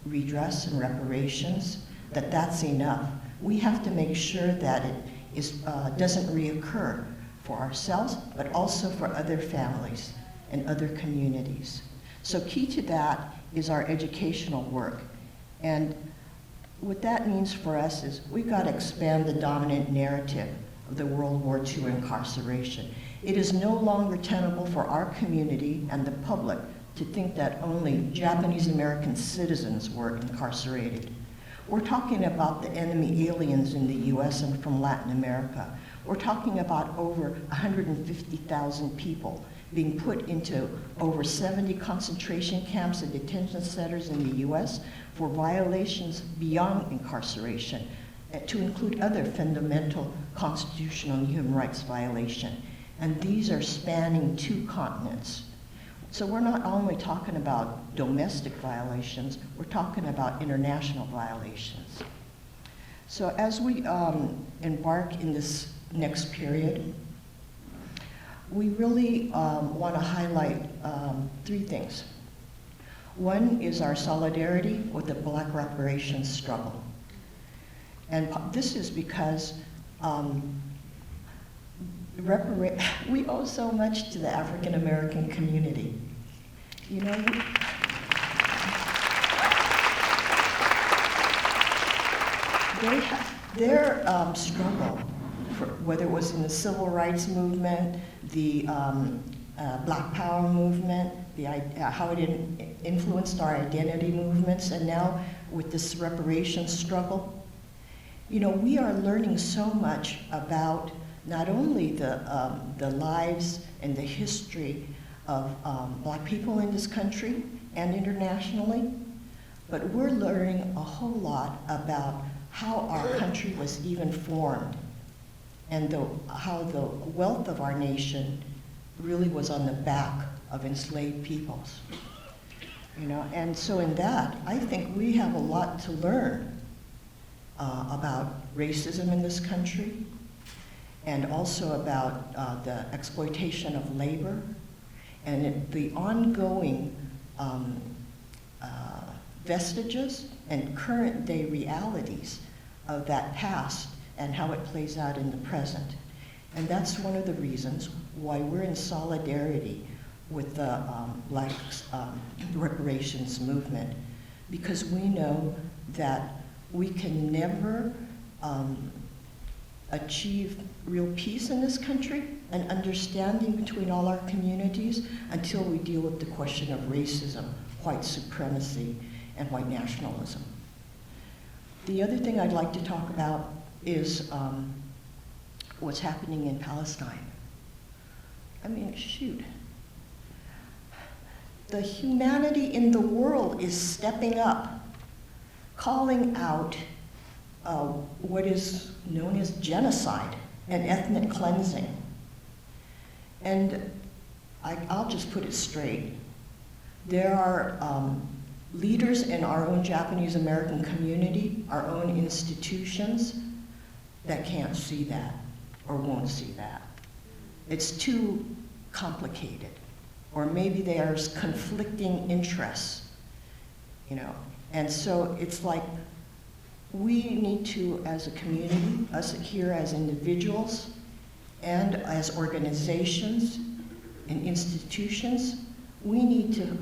redress and reparations, that that's enough. We have to make sure that it doesn't reoccur for ourselves, but also for other families and other communities. So key to that is our educational work. And what that means for us is we've got to expand the dominant narrative of the World War II incarceration. It is no longer tenable for our community and the public to think that only Japanese American citizens were incarcerated. We're talking about the enemy aliens in the US and from Latin America. We're talking about over 150,000 people being put into over 70 concentration camps and detention centers in the US for violations beyond incarceration, to include other fundamental constitutional and human rights violations. And these are spanning 2 continents. So we're not only talking about domestic violations, we're talking about international violations. So as we embark in this next period, we really want to highlight 3 things. One is our solidarity with the Black reparations struggle. And this is because we owe so much to the African American community. You know, their struggle, whether it was in the civil rights movement, the Black Power movement, how it influenced our identity movements, and now with this reparations struggle, you know, we are learning so much about not only the lives and the history of Black people in this country and internationally, but we're learning a whole lot about how our country was even formed and how the wealth of our nation really was on the back of enslaved peoples. You know, and so in that, I think we have a lot to learn about racism in this country and also about the exploitation of labor and the ongoing vestiges and current day realities of that past and how it plays out in the present. And that's one of the reasons why we're in solidarity with the Black reparations movement, because we know that we can never achieve real peace in this country and understanding between all our communities until we deal with the question of racism, white supremacy, and white nationalism. The other thing I'd like to talk about is what's happening in Palestine. I mean, shoot. The humanity in the world is stepping up, calling out what is known as genocide and ethnic cleansing. And I'll just put it straight. There are leaders in our own Japanese American community, our own institutions, that can't see that or won't see that. It's too complicated. Or maybe there's conflicting interests, you know. And so it's like we need to, as a community, us here as individuals and as organizations and institutions, we need to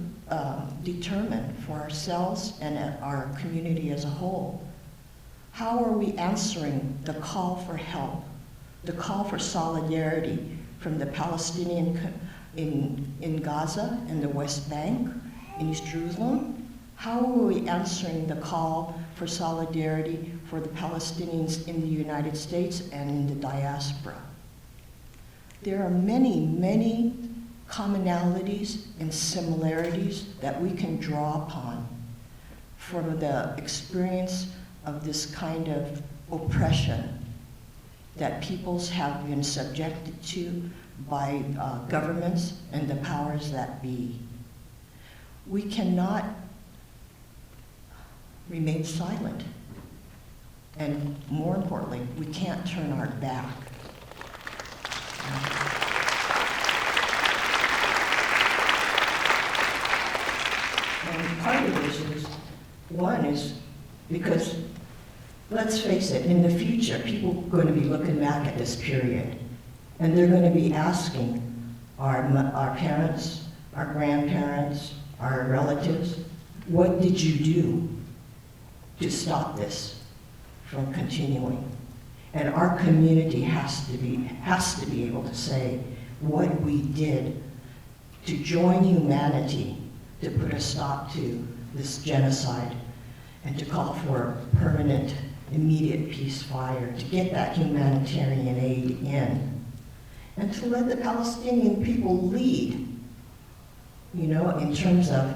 determine for ourselves and our community as a whole, how are we answering the call for help, the call for solidarity from the Palestinian in Gaza and the West Bank, in East Jerusalem? How are we answering the call for solidarity for the Palestinians in the United States and in the diaspora? There are many, many commonalities and similarities that we can draw upon from the experience of this kind of oppression that peoples have been subjected to by governments and the powers that be. We cannot remain silent. And more importantly, we can't turn our back. And part of this is, one is because, let's face it, in the future, people are going to be looking back at this period, and they're going to be asking our parents, our grandparents, our relatives, what did you do to stop this from continuing? And our community has to be able to say what we did to join humanity to put a stop to this genocide and to call for a permanent, immediate ceasefire, to get that humanitarian aid in, and to let the Palestinian people lead, you know, in terms of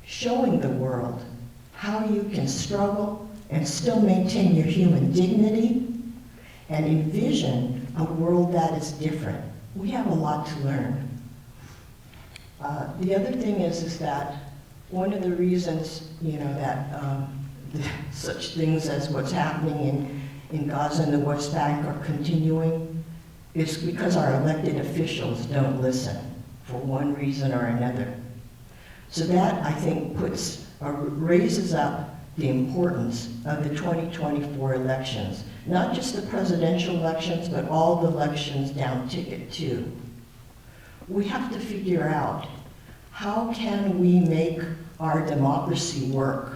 showing the world how you can struggle and still maintain your human dignity and envision a world that is different. We have a lot to learn. The other thing is that one of the reasons, you know, that such things as what's happening in Gaza and the West Bank are continuing is because our elected officials don't listen for one reason or another. So that, I think, raises up the importance of the 2024 elections, not just the presidential elections, but all the elections down ticket too. We have to figure out, how can we make our democracy work?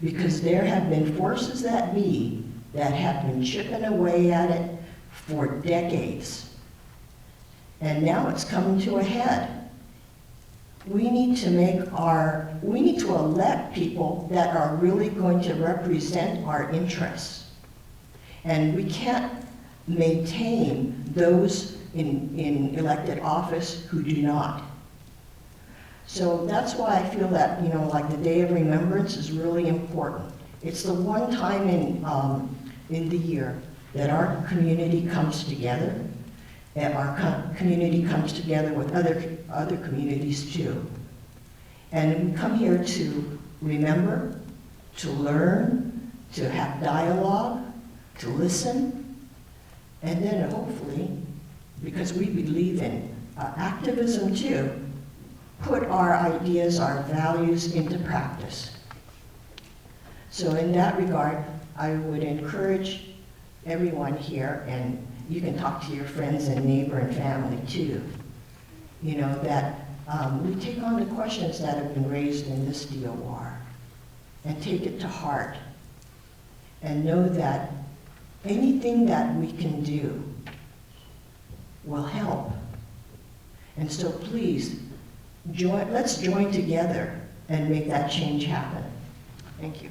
Because there have been forces that be that have been chipping away at it for decades. And now it's coming to a head. We need to elect people that are really going to represent our interests. And we can't maintain those in elected office who do not. So that's why I feel that, you know, like the Day of Remembrance is really important. It's the one time in the year that our community comes together, and our community comes together with other communities too. And we come here to remember, to learn, to have dialogue, to listen, and then hopefully, because we believe in activism too, put our ideas, our values into practice. So in that regard, I would encourage everyone here, and you can talk to your friends and neighbor and family too, you know, that we take on the questions that have been raised in this DOR and take it to heart and know that anything that we can do will help. And so please, let's join together and make that change happen. Thank you.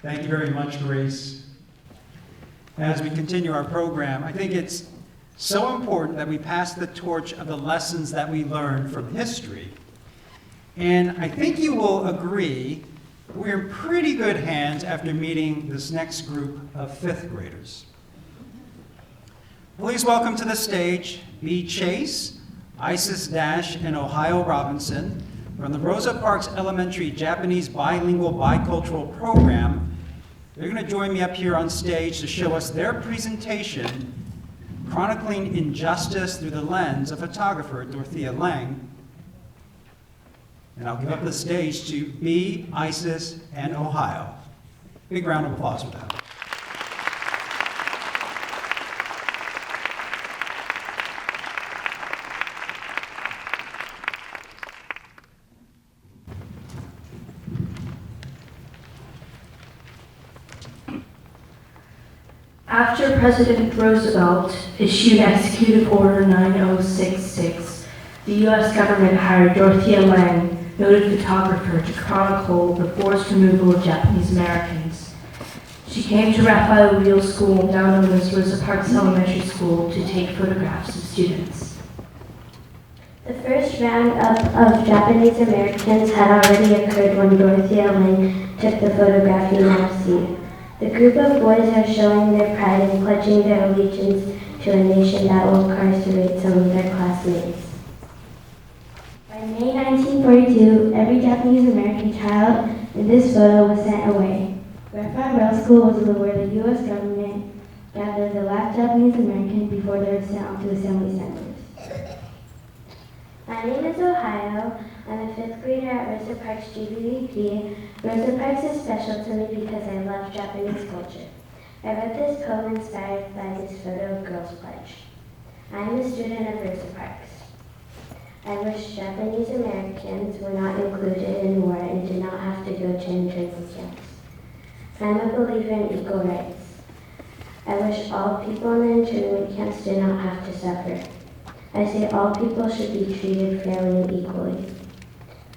Thank you very much, Grace. As we continue our program, I think it's so important that we pass the torch of the lessons that we learned from history. And I think you will agree we're in pretty good hands after meeting this next group of fifth graders. Please welcome to the stage B. Chase, Isis Dash, and Ohio Robinson from the Rosa Parks Elementary Japanese Bilingual Bicultural Program. They're going to join me up here on stage to show us their presentation, chronicling injustice through the lens of photographer Dorothea Lange. And I'll give up the stage to B, Isis, and Ohio. Big round of applause for them. After President Roosevelt issued Executive Order 9066, the U.S. government hired Dorothea Lange, noted photographer, to chronicle the forced removal of Japanese Americans. She came to Raphael Wheel School, now known as Rosa Parks Elementary School, to take photographs of students. The first roundup of Japanese Americans had already occurred when Dorothea Lange took the photograph you now see. The group of boys are showing their pride and pledging their allegiance to a nation that will incarcerate some of their classmates. By May 1942, every Japanese American child in this photo was sent away. Raphael Wheel School was where the U.S. government gathered the last Japanese American before they were sent off to assembly centers. My name is Ohio. I'm a fifth grader at Rosa Parks GBVP. Rosa Parks is special to me because I love Japanese culture. I wrote this poem inspired by this photo of Girls Pledge. I am a student of Rosa Parks. I wish Japanese Americans were not included in war and did not have to go to internment camps. I am a believer in equal rights. I wish all people in the internment camps did not have to suffer. I say all people should be treated fairly and equally.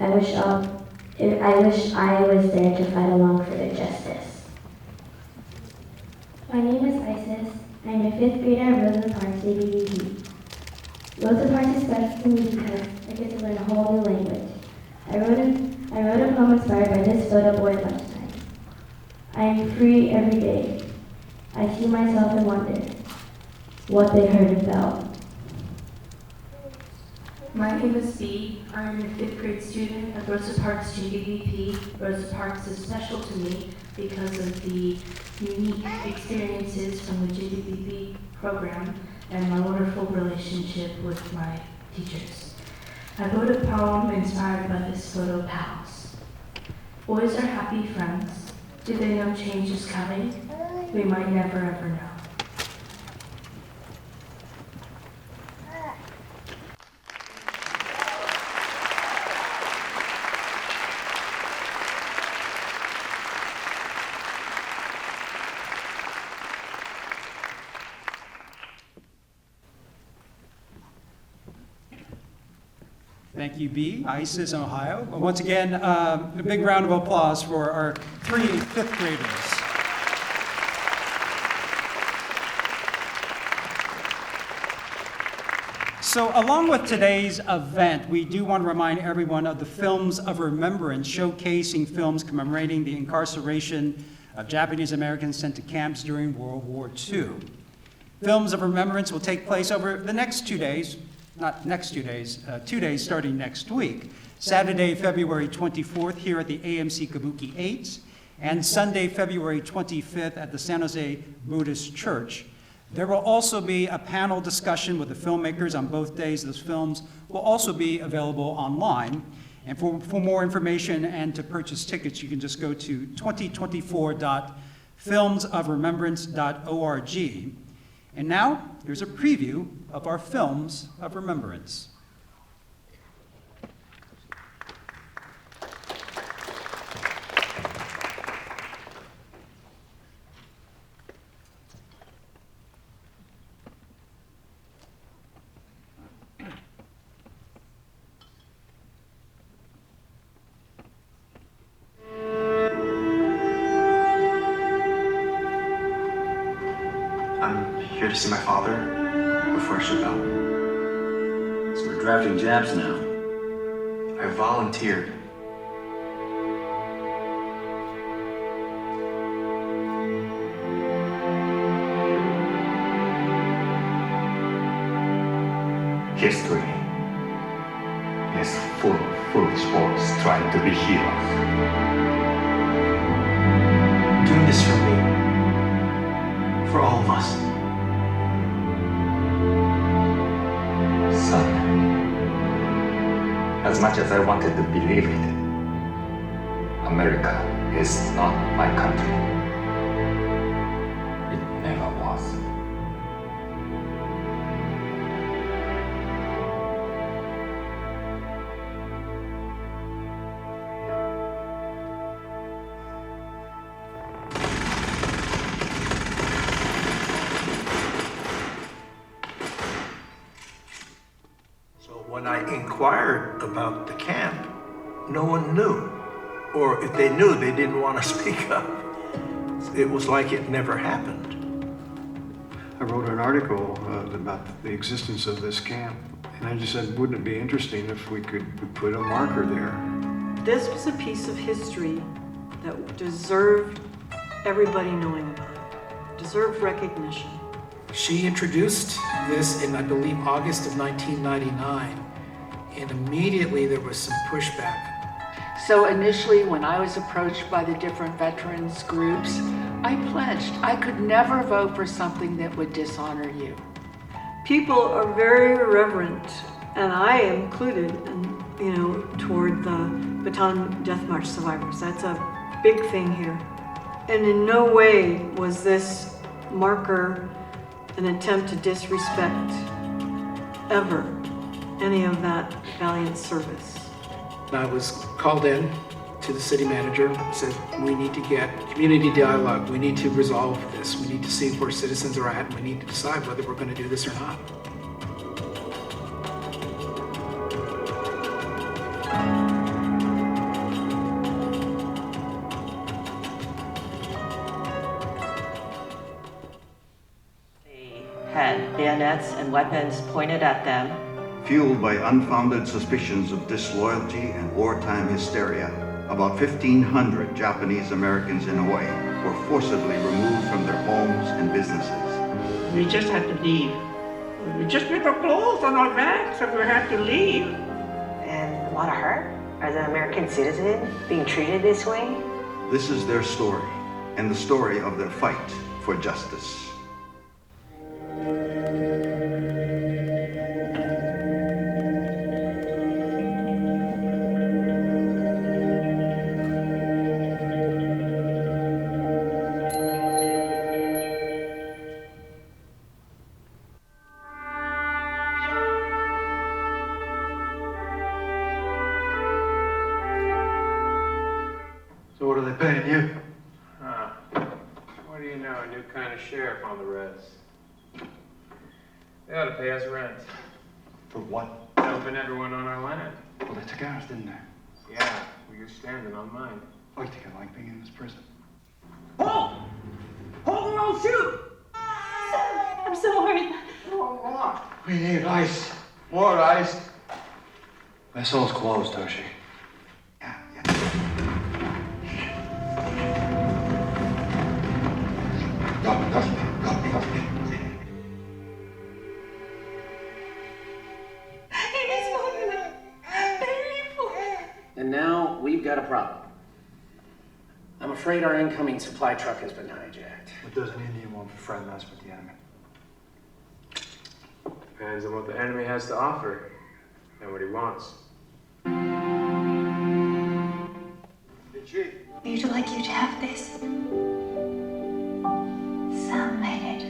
I wish I was there to fight along for their justice. My name is Isis. I'm a fifth grader at Rosa Parks ABVP. Rosa Parks is special to me because I get to learn a whole new language. I wrote a poem inspired by this photo boy at lunchtime. I am free every day. I see myself and wonder what they heard and felt. My name is B. I am a fifth grade student at Rosa Parks GBVP. Rosa Parks is special to me because of the unique experiences from the GBVP program and my wonderful relationship with my teachers. I wrote a poem inspired by this photo of pals. Boys are happy friends. Do they know change is coming? We might never ever know. Thank you, B, Isis, Ohio. Once again, a big round of applause for our 3 fifth graders. So along with today's event, we do want to remind everyone of the Films of Remembrance, showcasing films commemorating the incarceration of Japanese Americans sent to camps during World War II. Films of Remembrance will take place over the next 2 days, not next 2 days, 2 days starting next week. Saturday, February 24th here at the AMC Kabuki 8, and Sunday, February 25th at the San Jose Buddhist Church. There will also be a panel discussion with the filmmakers on both days. Those films will also be available online. And for more information and to purchase tickets, you can just go to 2024.filmsofremembrance.org. And now, here's a preview of our Films of Remembrance. I'm here to see my father before I ship out. So we're drafting Japs now. I volunteered. History is full of foolish boys trying to be heroes. Doing this for me. For all of us. Son, as much as I wanted to believe it, America is not my country. It never was. When I inquired about the camp, no one knew. Or if they knew, they didn't want to speak up. It was like it never happened. I wrote an article about the existence of this camp, and I just said, wouldn't it be interesting if we could put a marker there? This was a piece of history that deserved everybody knowing about it, deserved recognition. She introduced this in, I believe, August of 1999, and immediately there was some pushback. So initially, when I was approached by the different veterans groups, I pledged I could never vote for something that would dishonor you. People are very reverent, and I am included, toward the Bataan Death March survivors. That's a big thing here. And in no way was this marker an attempt to disrespect ever any of that valiant service. I was called in to the city manager, said we need to get community dialogue, we need to resolve this, we need to see where citizens are at, and we need to decide whether we're going to do this or not. Had bayonets and weapons pointed at them. Fueled by unfounded suspicions of disloyalty and wartime hysteria, about 1,500 Japanese Americans in Hawaii were forcibly removed from their homes and businesses. We just had to leave. We just put our clothes on our backs and we had to leave. And what are her? Are the American citizens being treated this way? This is their story, and the story of their fight for justice. So what are they paying you? What do you know? A new kind of sheriff on the res. They ought to pay us rent. For what? Helping everyone on our land. Well, they took ours, didn't they? Yeah, well, you're standing on mine. I think I like being in this prison. Hold! Hold or I'll shoot! I'm sorry. We need ice. More ice. This hall's closed, Toshi. And now we've got a problem. I'm afraid our incoming supply truck has been hijacked. What does an Indian want for friend mess with the enemy? Depends on what the enemy has to offer and what he wants. We'd like you to have this. Sam made it.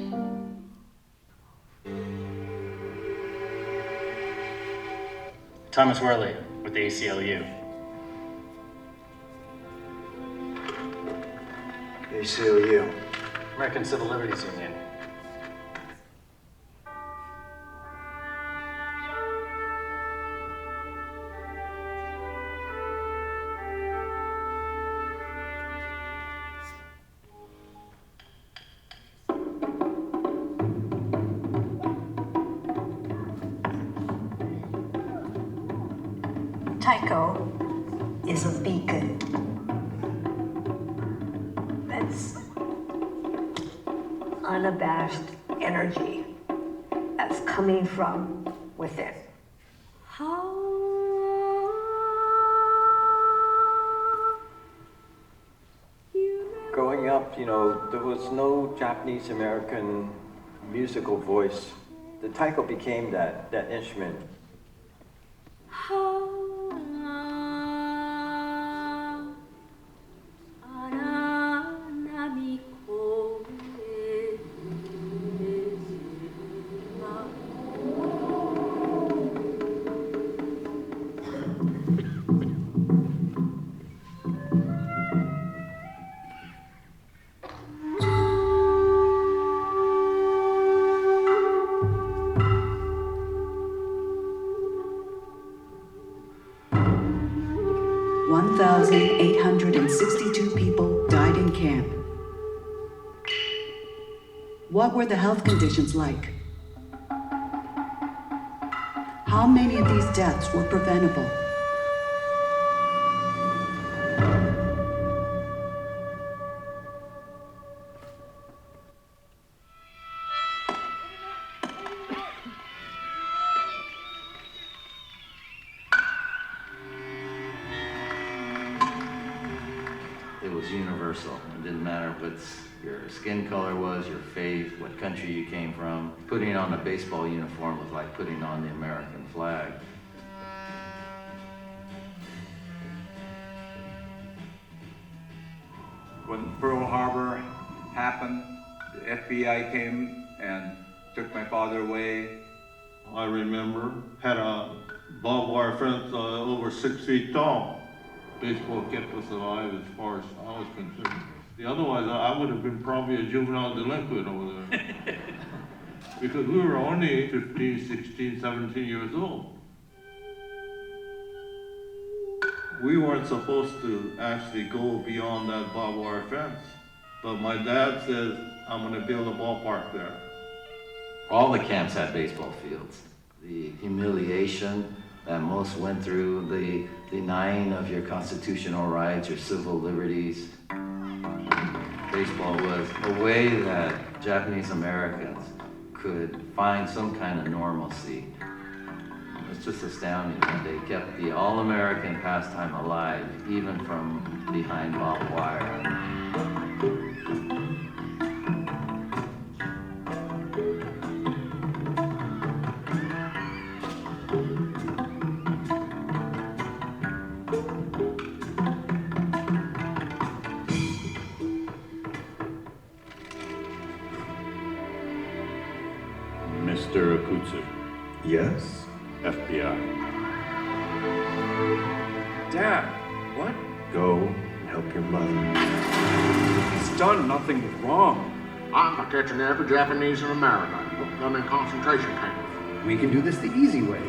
Thomas Worley with the ACLU. ACLU. American Civil Liberties Union. Taiko is a beacon. That's unabashed energy that's coming from within. Growing up, there was no Japanese American musical voice. The taiko became that instrument. People died in camp. What were the health conditions like? How many of these deaths were preventable? It was universal. It didn't matter what your skin color was, your faith, what country you came from. Putting on a baseball uniform was like putting on the American flag. When Pearl Harbor happened, the FBI came and took my father away. I remember, had a barbed wire fence over 6 feet tall. Baseball kept us alive as far as I was concerned. Otherwise, I would have been probably a juvenile delinquent over there. Because we were only 15, 16, 17 years old. We weren't supposed to actually go beyond that barbed wire fence. But my dad says, I'm gonna build a ballpark there. All the camps had baseball fields. The humiliation that most went through, the denying of your constitutional rights, your civil liberties. Baseball was a way that Japanese Americans could find some kind of normalcy. It's just astounding that they kept the all-American pastime alive, even from behind barbed wire. Mr. Akutsu. Yes? FBI. Dad, what? Go and help your mother. He's done nothing wrong. I'm protecting every Japanese in America and put them in concentration camps. We can do this the easy way,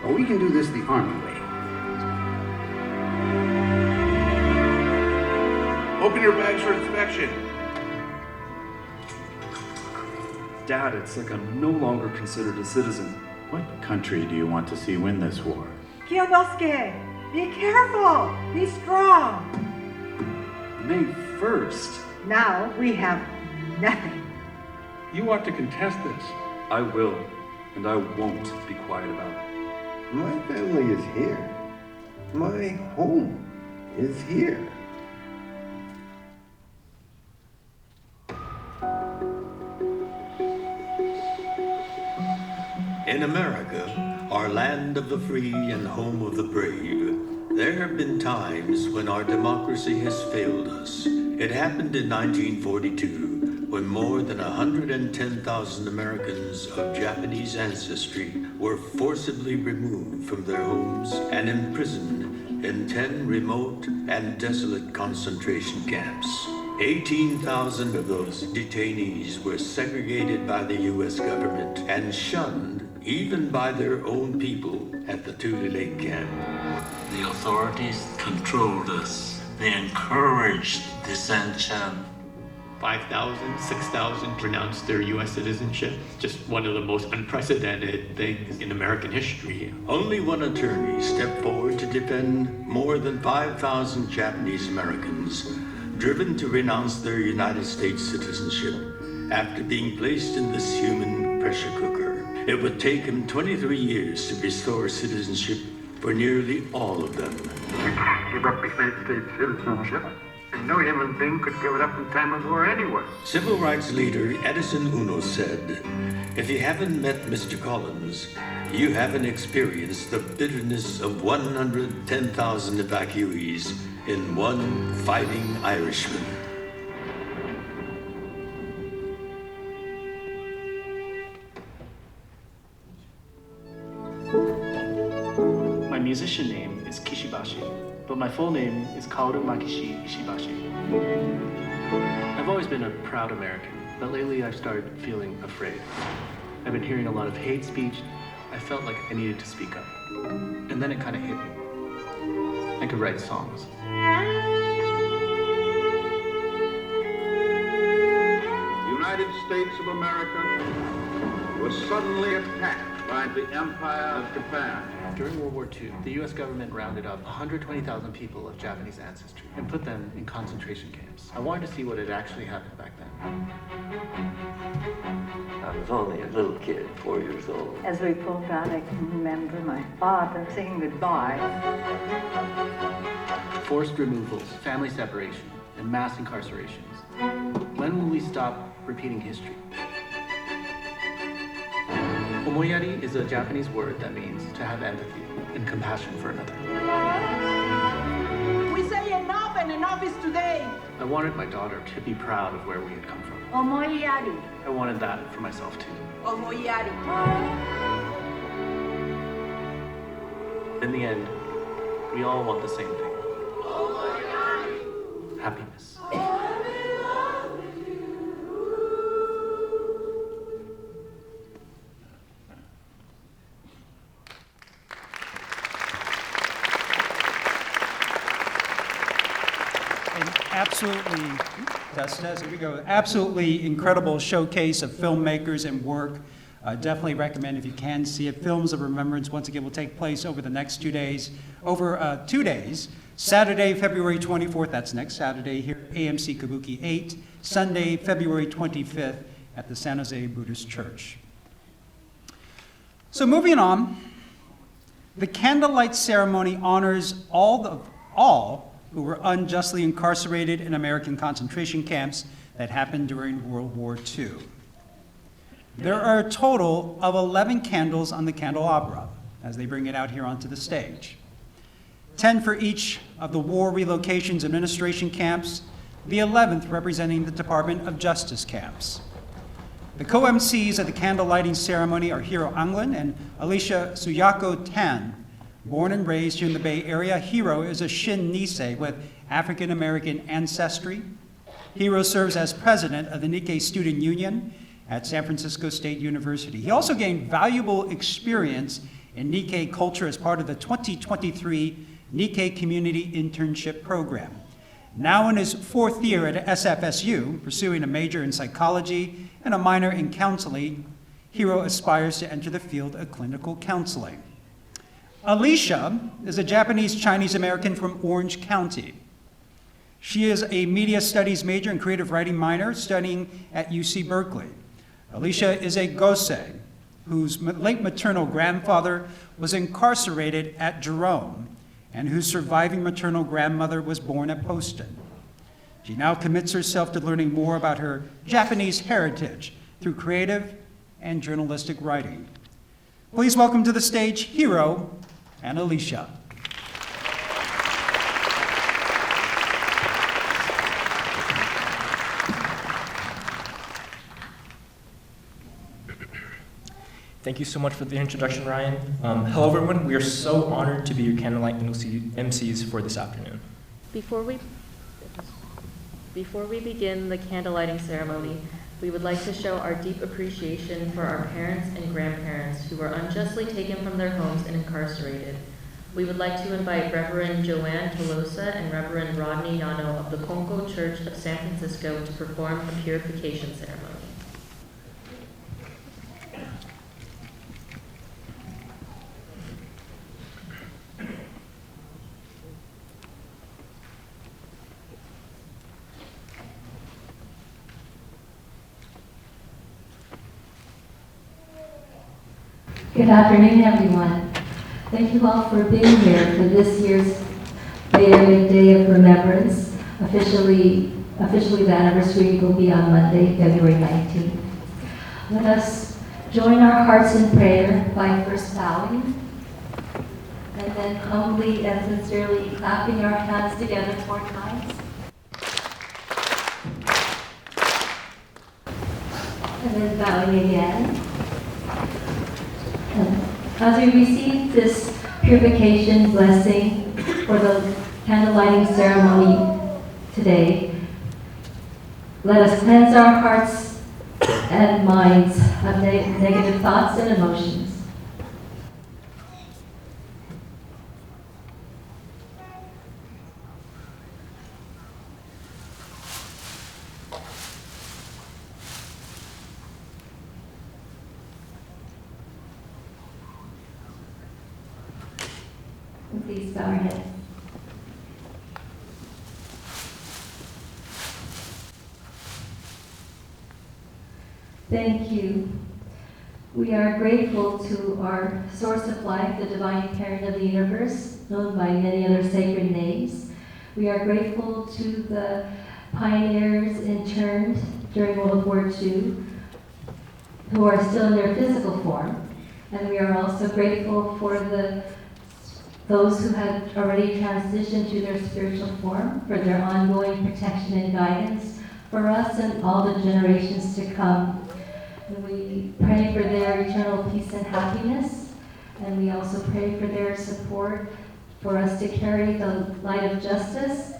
or we can do this the Army way. Open your bags for inspection. Dad, it's like I'm no longer considered a citizen. What country do you want to see win this war? Kiyonosuke, be careful, be strong. May 1st. Now we have nothing. You ought to contest this. I will, and I won't be quiet about it. My family is here. My home is here. In America, our land of the free and home of the brave, there have been times when our democracy has failed us. It happened in 1942, when more than 110,000 Americans of Japanese ancestry were forcibly removed from their homes and imprisoned in 10 remote and desolate concentration camps. 18,000 of those detainees were segregated by the U.S. government and shunned even by their own people at the Tule Lake camp. The authorities controlled us. They encouraged dissension. 5,000, 6,000 renounced their U.S. citizenship. Just one of the most unprecedented things in American history. Only one attorney stepped forward to defend more than 5,000 Japanese Americans driven to renounce their United States citizenship after being placed in this human pressure cooker. It would take him 23 years to restore citizenship for nearly all of them. You can't give up United States citizenship. And no human being could give it up in time of war anyway. Civil rights leader Edison Uno said, "If you haven't met Mr. Collins, you haven't experienced the bitterness of 110,000 evacuees in one fighting Irishman." My musician name is Kishibashi, but my full name is Kaoru Makishi Ishibashi. I've always been a proud American, but lately I've started feeling afraid. I've been hearing a lot of hate speech. I felt like I needed to speak up. And then it kind of hit me. I could write songs. The United States of America was suddenly attacked by the Empire of Japan. During World War II, the US government rounded up 120,000 people of Japanese ancestry and put them in concentration camps. I wanted to see what had actually happened back then. I was only a little kid, 4 years old. As we pulled out, I can remember my father saying goodbye. Forced removals, family separation, and mass incarcerations. When will we stop repeating history? Omoyari is a Japanese word that means to have empathy and compassion for another. We say enough, and enough is today. I wanted my daughter to be proud of where we had come from. Omoyari. I wanted that for myself too. Omoyari. In the end, we all want the same thing. Happiness. Absolutely, here we go. Absolutely incredible showcase of filmmakers and work. Definitely recommend if you can see it. Films of Remembrance, once again, will take place over the next 2 days. Over 2 days, Saturday, February 24th, that's next Saturday here at AMC Kabuki 8. Sunday, February 25th at the San Jose Buddhist Church. So moving on, the candlelight ceremony honors all who were unjustly incarcerated in American concentration camps that happened during World War II. There are a total of 11 candles on the candelabra as they bring it out here onto the stage. 10 for each of the War Relocations Administration camps, the 11th representing the Department of Justice camps. The co-MCs of the candle lighting ceremony are Hiro Anglin and Alicia Suyako Tan. Born and raised here in the Bay Area, Hiro is a Shin Nisei with African-American ancestry. Hiro serves as president of the Nikkei Student Union at San Francisco State University. He also gained valuable experience in Nikkei culture as part of the 2023 Nikkei Community Internship Program. Now in his 4th year at SFSU, pursuing a major in psychology and a minor in counseling, Hiro aspires to enter the field of clinical counseling. Alicia is a Japanese Chinese American from Orange County. She is a media studies major and creative writing minor studying at UC Berkeley. Alicia is a Gosei, whose late maternal grandfather was incarcerated at Jerome and whose surviving maternal grandmother was born at Poston. She now commits herself to learning more about her Japanese heritage through creative and journalistic writing. Please welcome to the stage Hiro and Alicia. Thank you so much for the introduction, Ryan. Hello, everyone. We are so honored to be your candlelight MCs for this afternoon. Before we begin the candlelighting ceremony, we would like to show our deep appreciation for our parents and grandparents who were unjustly taken from their homes and incarcerated. We would like to invite Reverend Joanne Tolosa and Reverend Rodney Yano of the Ponko Church of San Francisco to perform a purification ceremony. Good afternoon, everyone. Thank you all for being here for this year's Bay Area Day of Remembrance. Officially, the anniversary will be on Monday, February 19th. Let us join our hearts in prayer by first bowing, and then humbly and sincerely clapping our hands together 4 times. And then bowing again. As we receive this purification blessing for the candlelighting ceremony today, let us cleanse our hearts and minds of negative thoughts and emotions. Please bow our head. Thank you. We are grateful to our source of life, the divine parent of the universe, known by many other sacred names. We are grateful to the pioneers interned during World War II, who are still in their physical form. And we are also grateful for those who had already transitioned to their spiritual form, for their ongoing protection and guidance for us and all the generations to come. And we pray for their eternal peace and happiness, and we also pray for their support for us to carry the light of justice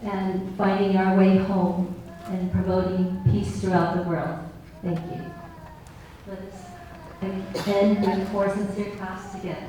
and finding our way home and promoting peace throughout the world. Thank you. Let us end with 4 sincere claps together.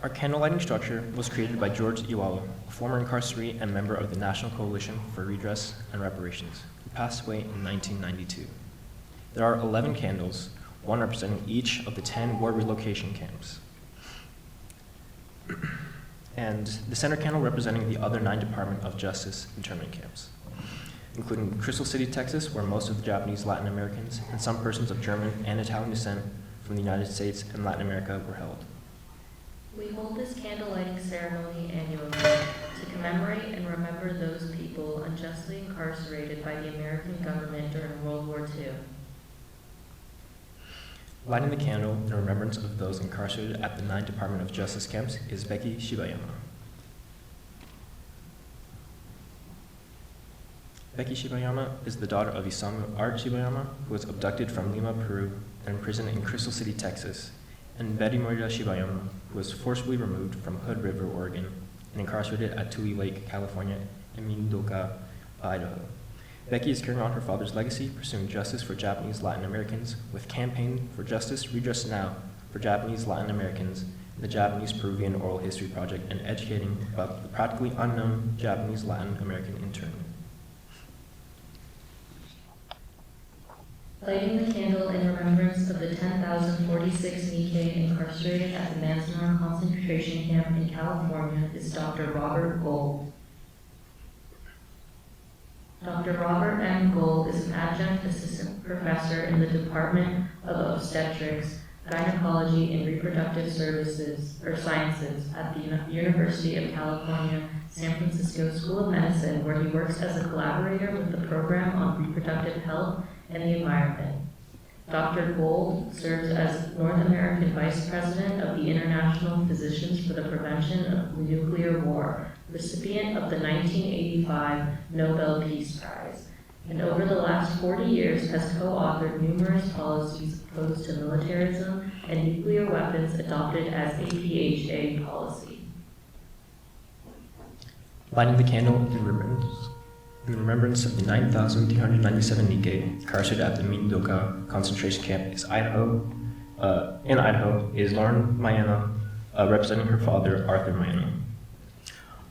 Our candlelighting structure was created by George Iwalo, a former incarceree and member of the National Coalition for Redress and Reparations, who passed away in 1992. There are 11 candles, 1 representing each of the 10 war relocation camps, and the center candle representing the other 9 Department of Justice internment camps, including Crystal City, Texas, where most of the Japanese Latin Americans and some persons of German and Italian descent from the United States and Latin America were held. We hold this candlelighting ceremony annually to commemorate and remember those people unjustly incarcerated by the American government during World War II. Lighting the candle in remembrance of those incarcerated at the 9 Department of Justice camps is Becky Shibayama. Becky Shibayama is the daughter of Isamu Art Shibayama, who was abducted from Lima, Peru, and imprisoned in Crystal City, Texas, and Betty Morita Shibayama, who was forcibly removed from Hood River, Oregon, and incarcerated at Tui Lake, California, and Minidoka, Idaho. Becky is carrying on her father's legacy, pursuing justice for Japanese Latin Americans with Campaign for Justice Redress Now for Japanese Latin Americans the Japanese Peruvian Oral History Project, and educating about the practically unknown Japanese Latin American intern. Lighting the candle in remembrance of the 10,046 Nikkei incarcerated at the Manzanar concentration camp in California is Dr. Robert Gold. Dr. Robert M. Gold is an adjunct assistant professor in the Department of Obstetrics, Gynecology, and Reproductive Services or Sciences at the University of California, San Francisco School of Medicine, where he works as a collaborator with the Program on Reproductive Health and the Environment. Dr. Gold serves as North American Vice President of the International Physicians for the Prevention of Nuclear War, recipient of the 1985 Nobel Peace Prize, and over the last 40 years has co-authored numerous policies opposed to militarism and nuclear weapons adopted as APHA policy. Lighting the candle in remembrance of the 9,397 Nikkei incarcerated at the Mindoka concentration camp in Idaho is Lauren Mayano, representing her father, Arthur Mayano.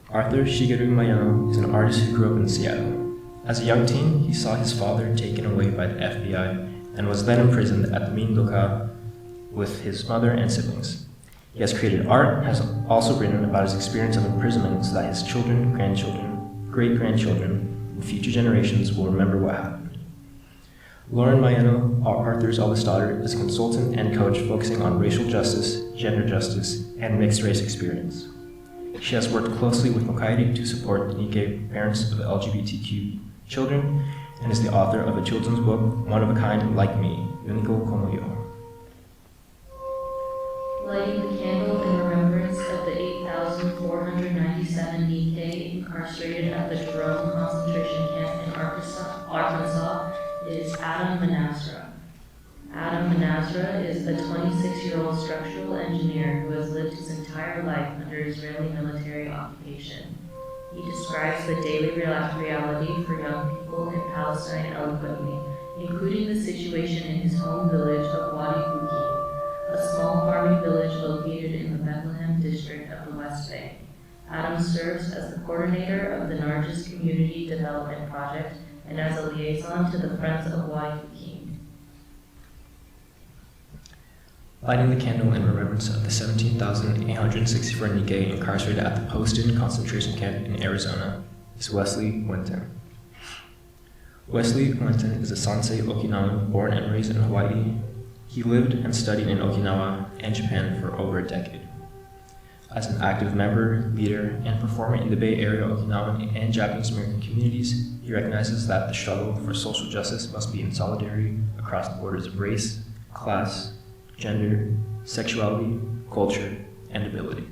Arthur Shigeru Mayano is an artist who grew up in Seattle. As a young teen, he saw his father taken away by the FBI and was then imprisoned at the Mindoka with his mother and siblings. He has created art and has also written about his experience of imprisonment so that his children, grandchildren, great-grandchildren, and future generations will remember what happened. Lauren Mayano, Arthur's eldest daughter, is a consultant and coach focusing on racial justice, gender justice, and mixed-race experience. She has worked closely with Mokairi to support the Nikkei parents of LGBTQ children and is the author of a children's book, One of a Kind Like Me, Yuniko Komoyo. Lighting the candle in remembrance of the 8,497 Nikkei incarcerated at the Jerome concentration camp in Arkansas is Adam Manasra. Adam Manasra is a 26-year-old structural engineer who has lived his entire life under Israeli military occupation. He describes the daily reality for young people in Palestine eloquently, including the situation in his home village of Wadi Hukim, a small farming village located in the Bethlehem district of the West Bank. Adam serves as the coordinator of the Nargis Community Development Project and as a liaison to the Friends of Wadi Hukim. Lighting the candle in remembrance of the 17,864 Nikkei incarcerated at the Poston concentration camp in Arizona is Wesley Winton. Wesley Winton is a Sansei Okinawan born and raised in Hawaii. He lived and studied in Okinawa and Japan for over a decade. As an active member, leader, and performer in the Bay Area Okinawan and Japanese American communities, he recognizes that the struggle for social justice must be in solidarity across the borders of race, class, gender, sexuality, culture, and ability.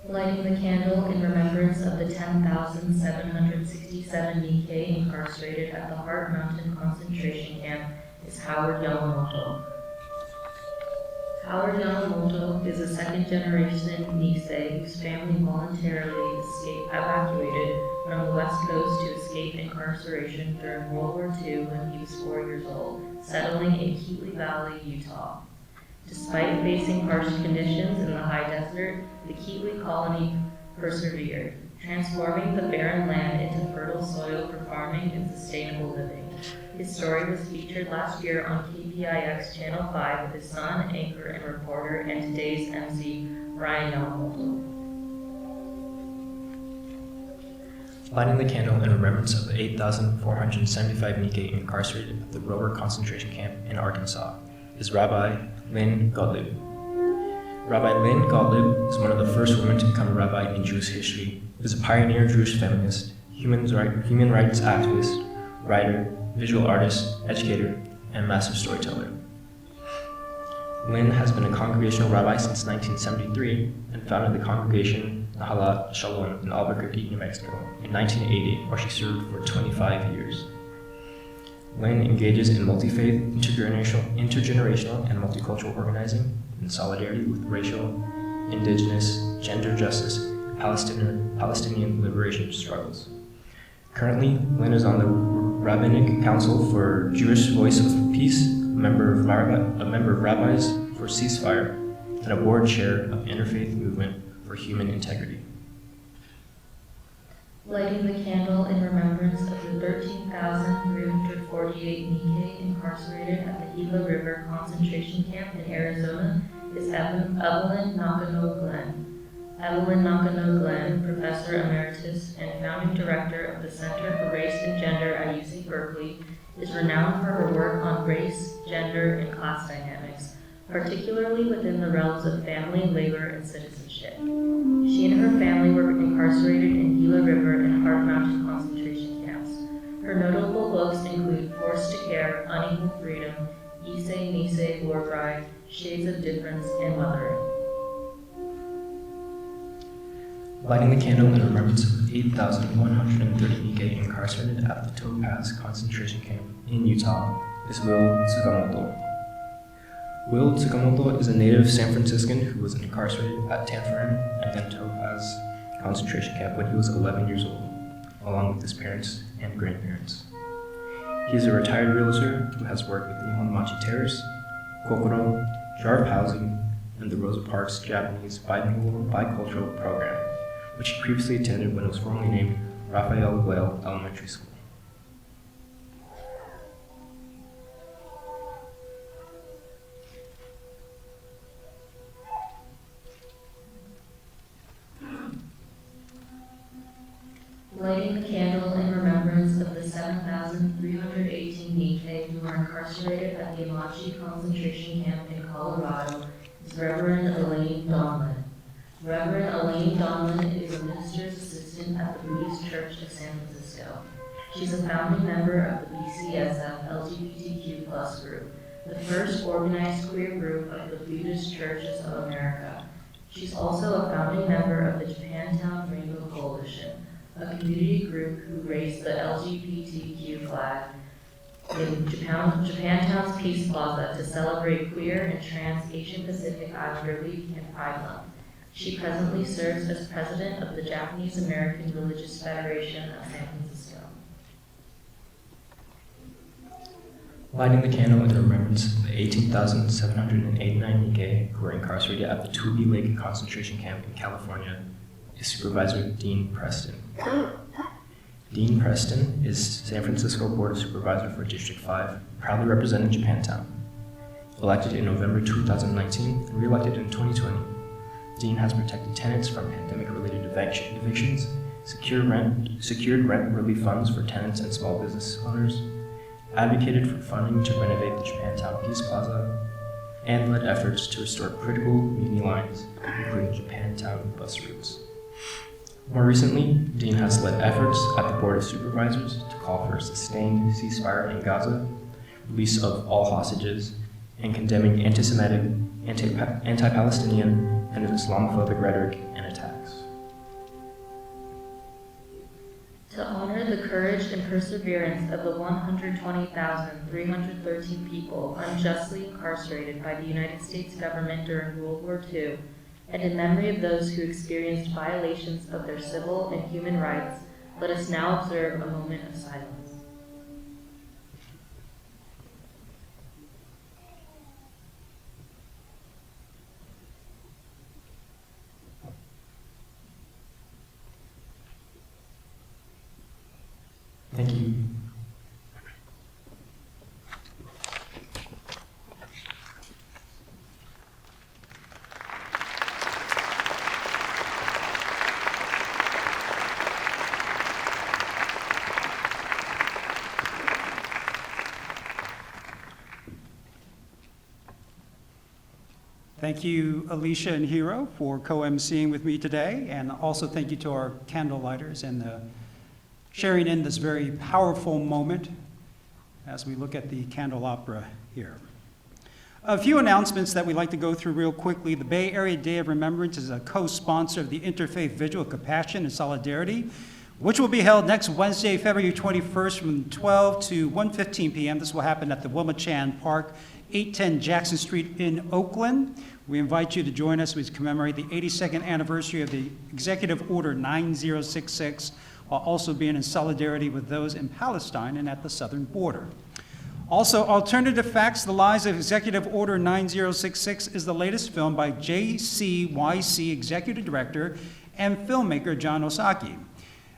Lighting the candle in remembrance of the 10,767 Nikkei incarcerated at the Heart Mountain concentration camp is Howard Yamamoto. Howard Yamamoto is a second-generation Nisei whose family voluntarily evacuated from the West Coast to escape incarceration during World War II when he was 4 years old, settling in Keeley Valley, Utah. Despite facing harsh conditions in the high desert, the Keeley colony persevered, transforming the barren land into fertile soil for farming and sustainable living. His story was featured last year on KPIX Channel 5 with his son, anchor, and reporter, and today's MC, Ryan Yamamoto. Lighting the candle in remembrance of the 8,475 Nikkei incarcerated at the Rower concentration camp in Arkansas is Rabbi Lynn Gottlieb. Rabbi Lynn Gottlieb is one of the first women to become a rabbi in Jewish history. She is a pioneer Jewish feminist, human rights activist, writer, visual artist, educator, and master storyteller. Lynn has been a congregational rabbi since 1973 and founded the congregation Nahalat Shalom in Albuquerque, New Mexico in 1980, where she served for 25 years. Lynn engages in multi-faith, intergenerational, and multicultural organizing in solidarity with racial, indigenous, gender justice, and Palestinian liberation struggles. Currently, Lynn is on the Rabbinic Council for Jewish Voice of Peace, a member of Rabbis for ceasefire and a board chair of Interfaith Movement for Human Integrity. Lighting the candle in remembrance of the 13,348 Nikkei incarcerated at the Gila River concentration camp in Arizona is Evelyn Nakano Glenn. Evelyn Nakano Glenn, Professor Emeritus and Founding Director of the Center for Race and Gender at UC Berkeley, is renowned for her work on race, gender, and class dynamics, particularly within the realms of family, labor, and citizenship. She and her family were incarcerated in Gila River and Heart Mountain concentration camps. Her notable books include Forced to Care, Unequal Freedom, Issei Nisei War Bride, Shades of Difference, and Mothering. Lighting the candle in remembrance of 8,130 Nikkei incarcerated at the Topaz concentration camp in Utah is Will Tsukamoto. Will Tsukamoto is a native San Franciscan who was incarcerated at Tanforan and then Topaz concentration camp when he was 11 years old, along with his parents and grandparents. He is a retired realtor who has worked with Nihon Machi Terrace, Kokoro, Jar of Housing, and the Rosa Parks Japanese Bilingual Bicultural Program, which he previously attended when it was formerly named Raphael Whale Elementary School. Lighting the candle in remembrance of the 7,318 Nikkei who were incarcerated at the Amachi concentration camp in Colorado is Reverend Elaine Donlin. Reverend Elaine Donlin is a minister's assistant at the Buddhist Church of San Francisco. She's a founding member of the BCSF LGBTQ+ group, the first organized queer group of the Buddhist Churches of America. She's also a founding member of the Japantown Rainbow Coalition, a community group who raised the LGBTQ flag in Japantown's Peace Plaza to celebrate queer and trans Asian Pacific Islander Week and Pride Month. She presently serves as president of the Japanese American Religious Federation of San Francisco. Lighting the candle in remembrance of the 18,789 Nikkei who were incarcerated at the Tule Lake concentration camp in California is Supervisor Dean Preston. Dean Preston is San Francisco Board of Supervisor for District 5, proudly representing Japantown. Elected in November 2019 and re-elected in 2020, Dean has protected tenants from pandemic-related evictions, secured rent relief funds for tenants and small business owners, advocated for funding to renovate the Japantown Peace Plaza, and led efforts to restore critical Muni lines, including Japantown bus routes. More recently, Dean has led efforts at the Board of Supervisors to call for a sustained ceasefire in Gaza, release of all hostages, and condemning anti-Semitic, anti-Palestinian, and Islamophobic rhetoric and attacks. To honor the courage and perseverance of the 120,313 people unjustly incarcerated by the United States government during World War II, and in memory of those who experienced violations of their civil and human rights, let us now observe a moment of silence. Thank you. Thank you, Alicia and Hiro, for co-emceeing with me today, and also thank you to our candle lighters and sharing in this very powerful moment as we look at the candle opera here. A few announcements that we'd like to go through real quickly. The Bay Area Day of Remembrance is a co-sponsor of the Interfaith Vigil of Compassion and Solidarity, which will be held next Wednesday, February 21st from 12 to 1:15 p.m. This will happen at the Wilma Chan Park, 810 Jackson Street in Oakland. We invite you to join us as we commemorate the 82nd anniversary of the Executive Order 9066, while also being in solidarity with those in Palestine and at the southern border. Also, Alternative Facts, The Lies of Executive Order 9066 is the latest film by JCYC Executive Director and filmmaker John Osaki.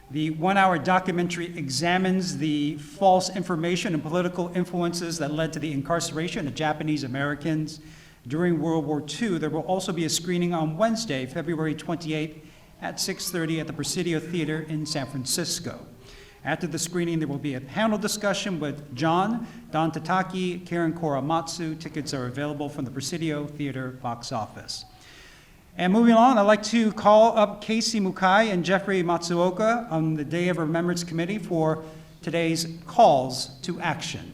The one-hour documentary examines the false information and political influences that led to the incarceration of Japanese Americans during World War II. There will also be a screening on Wednesday, February 28th at 6:30 at the Presidio Theater in San Francisco. After the screening, there will be a panel discussion with John, Don Tataki, Karen Korematsu. Tickets are available from the Presidio Theater box office. And moving on, I'd like to call up Casey Mukai and Jeffrey Matsuoka on the Day of Remembrance Committee for today's calls to action.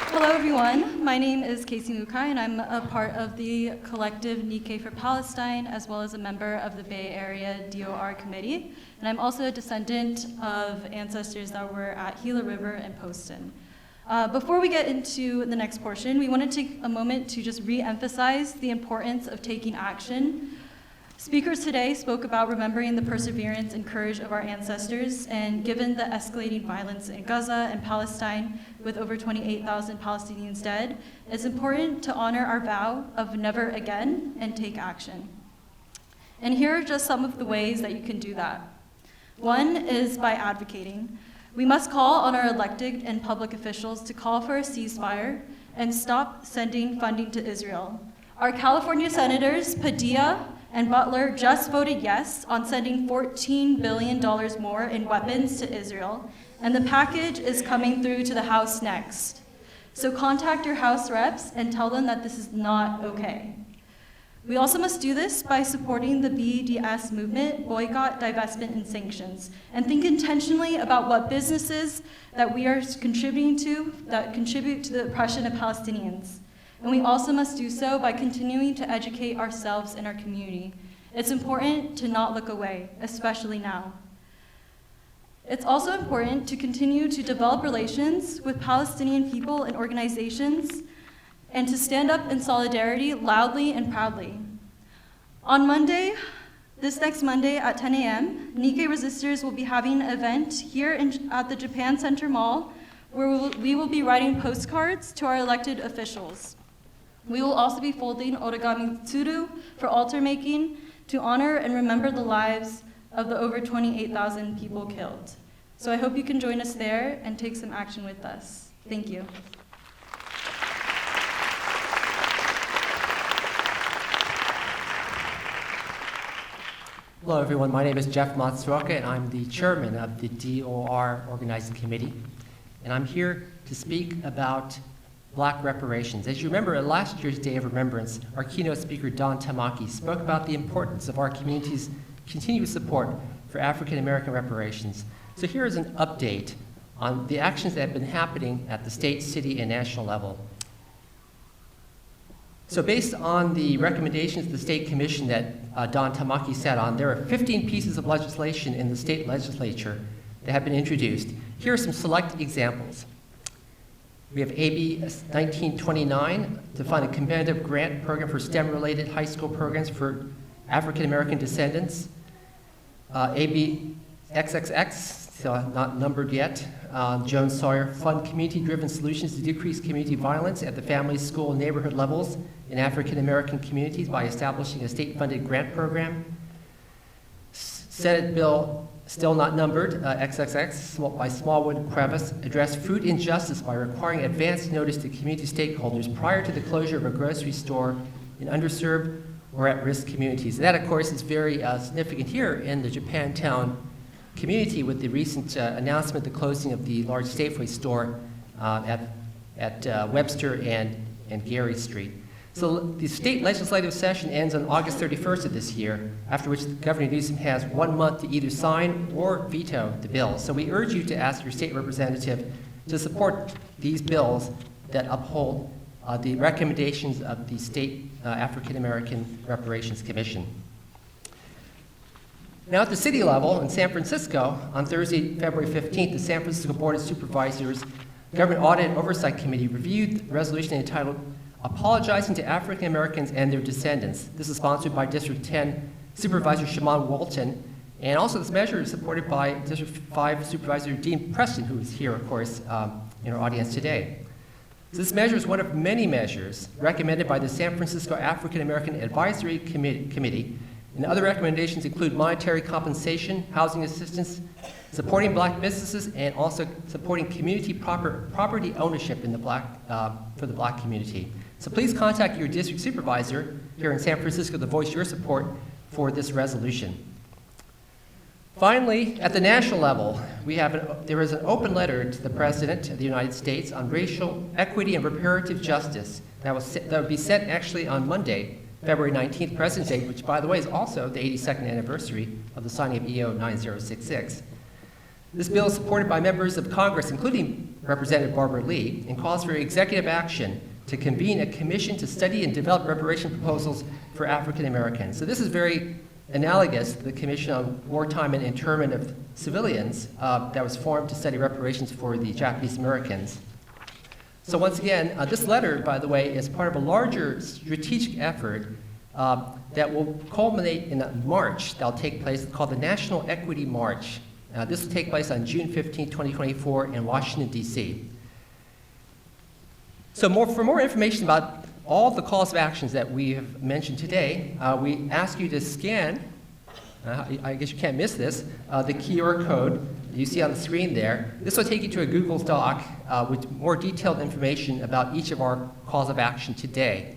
Hello everyone, my name is Casey Mukai and I'm a part of the collective Nikkei for Palestine as well as a member of the Bay Area DOR committee. And I'm also a descendant of ancestors that were at Gila River and Poston. Before we get into the next portion, we want to take a moment to just re-emphasize the importance of taking action. Speakers today spoke about remembering the perseverance and courage of our ancestors, and given the escalating violence in Gaza and Palestine, with over 28,000 Palestinians dead, it's important to honor our vow of never again and take action. And here are just some of the ways that you can do that. One is by advocating. We must call on our elected and public officials to call for a ceasefire and stop sending funding to Israel. Our California senators, Padilla and Butler, just voted yes on sending $14 billion more in weapons to Israel, and the package is coming through to the House next. So contact your House reps and tell them that this is not okay. We also must do this by supporting the BDS movement, boycott, divestment, and sanctions, and think intentionally about what businesses that we are contributing to that contribute to the oppression of Palestinians. And we also must do so by continuing to educate ourselves and our community. It's important to not look away, especially now. It's also important to continue to develop relations with Palestinian people and organizations and to stand up in solidarity loudly and proudly. On Monday, this next Monday at 10 a.m., Nikkei Resistors will be having an event here at the Japan Center Mall where we will be writing postcards to our elected officials. We will also be folding origami tsuru for altar making to honor and remember the lives of the over 28,000 people killed. So I hope you can join us there and take some action with us. Thank you. Hello everyone, my name is Jeff Matsuoka and I'm the chairman of the DOR Organizing Committee. And I'm here to speak about Black reparations. As you remember, at last year's Day of Remembrance, our keynote speaker, Don Tamaki, spoke about the importance of our community's continued support for African American reparations. So here is an update on the actions that have been happening at the state, city, and national level. So based on the recommendations of the State Commission that Don Tamaki sat on, there are 15 pieces of legislation in the state legislature that have been introduced. Here are some select examples. We have AB 1929 to fund a competitive grant program for STEM-related high school programs for African American descendants. AB XXX, so not numbered yet, Jones Sawyer, fund community-driven solutions to decrease community violence at the family, school, and neighborhood levels in African American communities by establishing a state-funded grant program. Senate Bill, still not numbered, XXX, by Smallwood Crevice, address food injustice by requiring advance notice to community stakeholders prior to the closure of a grocery store in underserved or at-risk communities. And that, of course, is very significant here in the Japantown community with the recent announcement, the closing of the large Safeway store at Webster and Gary Street. So the state legislative session ends on August 31st of this year, after which Governor Newsom has 1 month to either sign or veto the bill. So we urge you to ask your state representative to support these bills that uphold the recommendations of the State African American Reparations Commission. Now at the city level in San Francisco, on Thursday, February 15th, the San Francisco Board of Supervisors Government Audit and Oversight Committee reviewed the resolution entitled Apologizing to African Americans and Their Descendants. This is sponsored by District 10 Supervisor Shaman Walton. And also this measure is supported by District 5 Supervisor Dean Preston, who is here, of course, in our audience today. So this measure is one of many measures recommended by the San Francisco African American Advisory Committee. And other recommendations include monetary compensation, housing assistance, supporting black businesses, and also supporting community property ownership in the for the black community. So please contact your district supervisor here in San Francisco to voice your support for this resolution. Finally, at the national level, there is an open letter to the President of the United States on racial equity and reparative justice that would be sent actually on Monday, February 19th, President's Day, which, by the way, is also the 82nd anniversary of the signing of EO 9066. This bill is supported by members of Congress, including Representative Barbara Lee, and calls for executive action to convene a commission to study and develop reparation proposals for African Americans. So this is very analogous to the Commission on Wartime and Internment of Civilians that was formed to study reparations for the Japanese Americans. So once again, this letter, by the way, is part of a larger strategic effort that will culminate in a march that will take place called the National Equity March. This will take place on June 15, 2024 in Washington, D.C. So for more information about all the calls of actions that we have mentioned today, we ask you to scan, I guess you can't miss this, the QR code you see on the screen there. This will take you to a Google Doc with more detailed information about each of our calls of action today.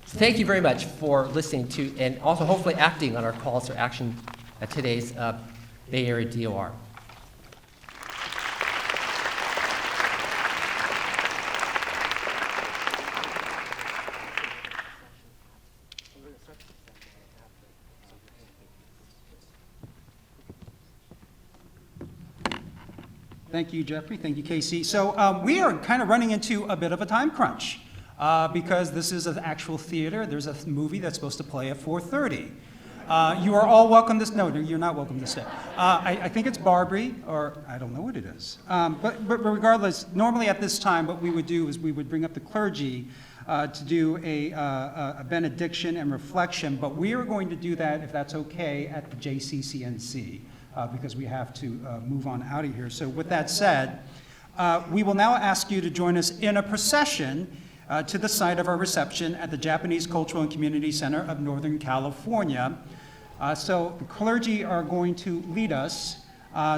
So thank you very much for listening to and also hopefully acting on our calls for action at today's Bay Area DOR. Thank you, Jeffrey. Thank you, Casey. So we are kind of running into a bit of a time crunch because this is an actual theater. There's a movie that's supposed to play at 4:30. You are all welcome to, no, you're not welcome to stay. I think it's Barbary, or I don't know what it is. But regardless, normally at this time, what we would do is we would bring up the clergy to do a benediction and reflection, but we are going to do that, if that's okay, at the JCCNC. Because we have to move on out of here. So with that said, we will now ask you to join us in a procession to the site of our reception at the Japanese Cultural and Community Center of Northern California. So the clergy are going to lead us.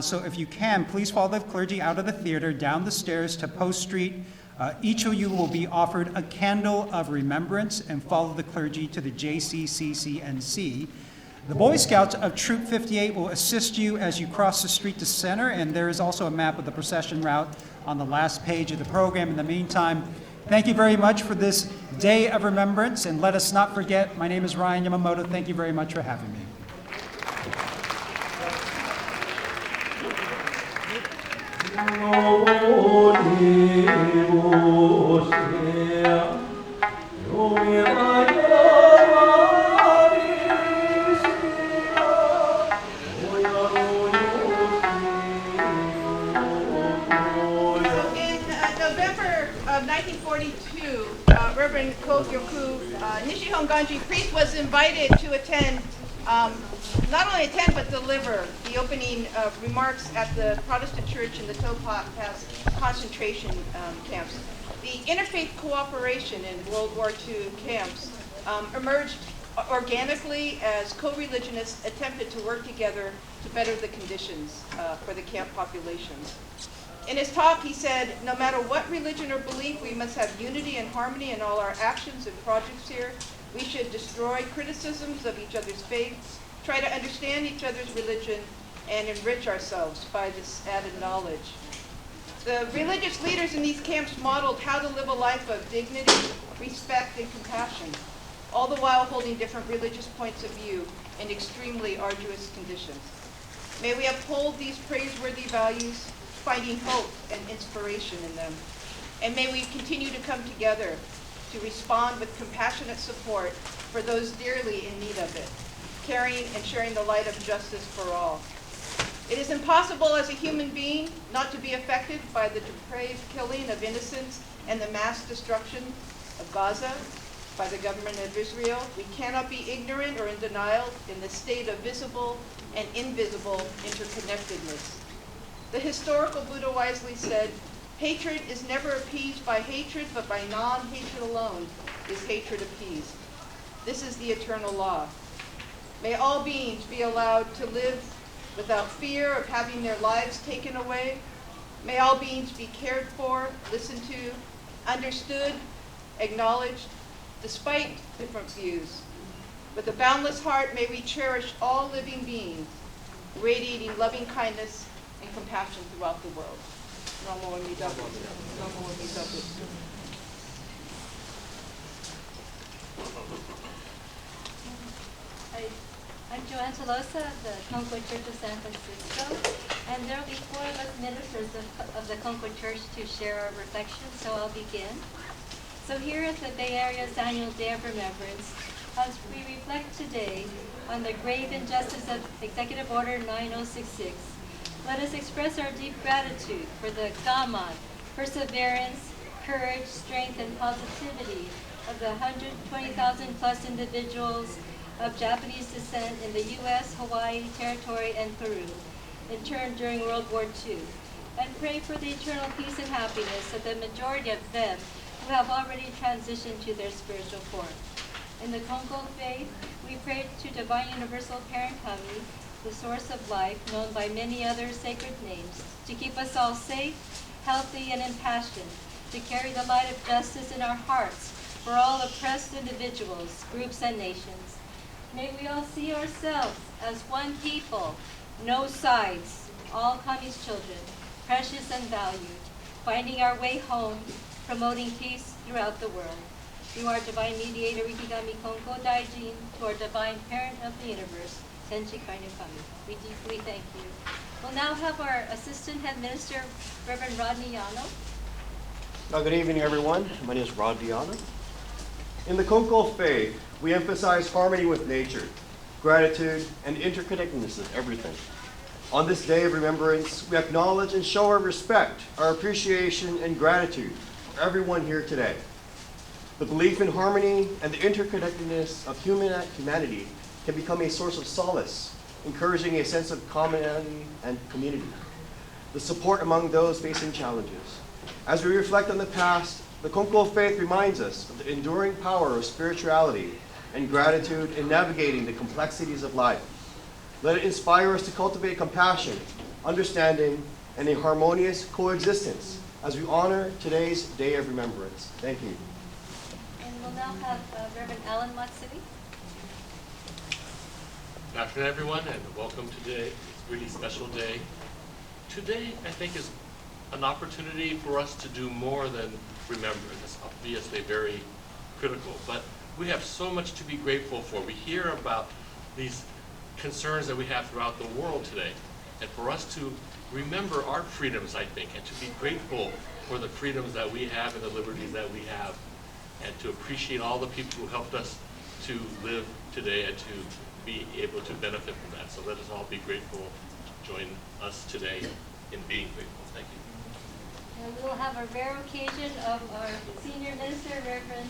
So if you can, please follow the clergy out of the theater, down the stairs to Post Street. Each of you will be offered a candle of remembrance and follow the clergy to the JCCCNC. The Boy Scouts of Troop 58 will assist you as you cross the street to center, and there is also a map of the procession route on the last page of the program. In the meantime, thank you very much for this Day of Remembrance, and let us not forget, my name is Ryan Yamamoto. Thank you very much for having me. Reverend Kogyoku Nishihon Ganji priest was invited to attend, not only attend, but deliver the opening remarks at the Protestant church in the Topaz concentration camps. The interfaith cooperation in World War II camps emerged organically as co-religionists attempted to work together to better the conditions for the camp populations. In his talk, he said, no matter what religion or belief, we must have unity and harmony in all our actions and projects here. We should destroy criticisms of each other's faith, try to understand each other's religion, and enrich ourselves by this added knowledge. The religious leaders in these camps modeled how to live a life of dignity, respect, and compassion, all the while holding different religious points of view in extremely arduous conditions. May we uphold these praiseworthy values, finding hope and inspiration in them. And may we continue to come together to respond with compassionate support for those dearly in need of it, carrying and sharing the light of justice for all. It is impossible as a human being not to be affected by the depraved killing of innocents and the mass destruction of Gaza. by the government of Israel. We cannot be ignorant or in denial in the state of visible and invisible interconnectedness. The historical Buddha wisely said, hatred is never appeased by hatred, but by non-hatred alone is hatred appeased. This is the eternal law. May all beings be allowed to live without fear of having their lives taken away. May all beings be cared for, listened to, understood, acknowledged, despite different views. With a boundless heart, may we cherish all living beings, radiating loving kindness and compassion throughout the world. Namo Amida Butsu. Namo Amida Butsu. I'm Joanne Tolosa of the Concord Church of San Francisco, and there will be 4 of us ministers of the Concord Church to share our reflections, so I'll begin. So here at the Bay Area's annual Day of Remembrance, as we reflect today on the grave injustice of Executive Order 9066, let us express our deep gratitude for the gaman, perseverance, courage, strength, and positivity of the 120,000 plus individuals of Japanese descent in the U.S., Hawaii, Territory, and Peru, interned during World War II, and pray for the eternal peace and happiness of the majority of them who have already transitioned to their spiritual form. In the Kongo faith, we pray to Divine Universal Parent Kami, the source of life, known by many other sacred names, to keep us all safe, healthy, and impassioned, to carry the light of justice in our hearts for all oppressed individuals, groups, and nations. May we all see ourselves as one people, no sides, all Kami's children, precious and valued, finding our way home, promoting peace throughout the world. Through our divine mediator, Ikigami Konko Daijin, to our divine parent of the universe, Senshi Kainu Kami. We deeply thank you. We'll now have our assistant head minister, Reverend Rodney Yano. Good evening, everyone. My name is Rodney Yano. In the Konko faith, we emphasize harmony with nature, gratitude, and interconnectedness of everything. On this day of remembrance, we acknowledge and show our respect, our appreciation, and gratitude for everyone here today. The belief in harmony and the interconnectedness of humanity can become a source of solace, encouraging a sense of commonality and community. The support among those facing challenges. As we reflect on the past, the Konko faith reminds us of the enduring power of spirituality and gratitude in navigating the complexities of life. Let it inspire us to cultivate compassion, understanding, and a harmonious coexistence as we honor today's Day of Remembrance. Thank you. And we'll now have Reverend Alan Matsui. Good afternoon, everyone, and welcome today. It's a really special day. Today, I think, is an opportunity for us to do more than remember. It's obviously very critical, but we have so much to be grateful for. We hear about these concerns that we have throughout the world today, and for us to remember our freedoms, I think, and to be grateful for the freedoms that we have and the liberties that we have, and to appreciate all the people who helped us to live today and to be able to benefit from that. So let us all be grateful. Join us today in being grateful. Thank you. And we will have a rare occasion of our senior minister, Reverend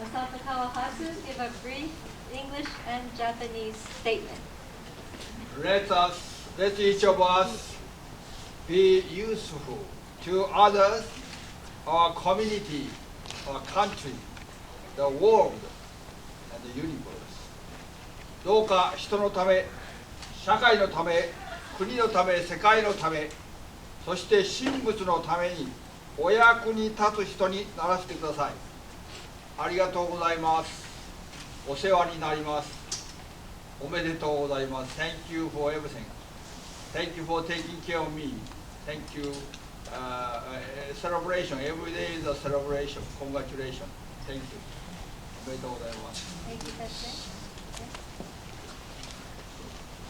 Masato Kawahatsu, give a brief English and Japanese statement. Let each of us be useful to others, our community, our country, the world, and the universe. どうか人のため、社会のため、国のため、世界のため、そして神仏のためにお役に立つ人にならせてください。ありがとうございます。お世話になります。おめでとうございます。Thank you for everything. Thank you for taking care of me. Thank you. Celebration. Every day is a celebration. Congratulations. Thank you. おめでとうございます。Thank you, Pastor.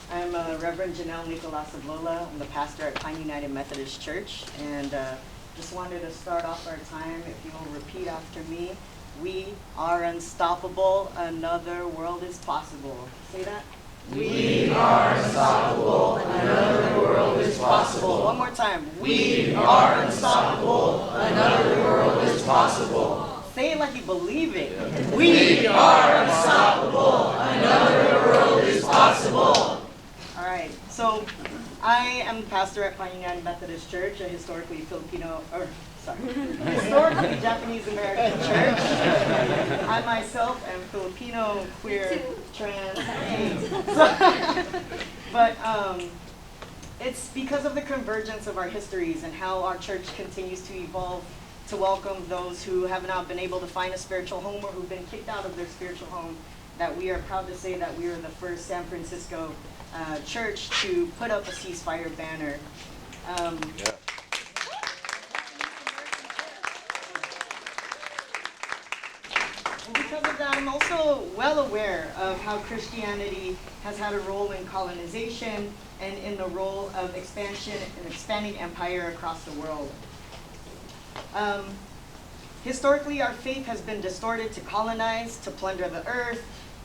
I'm Reverend Janelle Nicolas Ablola. I'm the pastor at Pine United Methodist Church, and just wanted to start off our time, if you will repeat after me. We are unstoppable, another world is possible. Say that. We are unstoppable, another world is possible. One more time. We are unstoppable, another world is possible. Say it like you believe it. Yeah. We are unstoppable. Another world is possible. All right. So I am the pastor at Pine United Methodist Church, a historically historically Japanese American church. I myself am Filipino, queer, trans. But it's because of the convergence of our histories and how our church continues to evolve to welcome those who have not been able to find a spiritual home or who've been kicked out of their spiritual home, that we are proud to say that we are the first San Francisco church to put up a ceasefire banner. And because of that, I'm also well aware of how Christianity has had a role in colonization and in the role of expansion and expanding empire across the world. Historically, our faith has been distorted to colonize, to plunder the earth,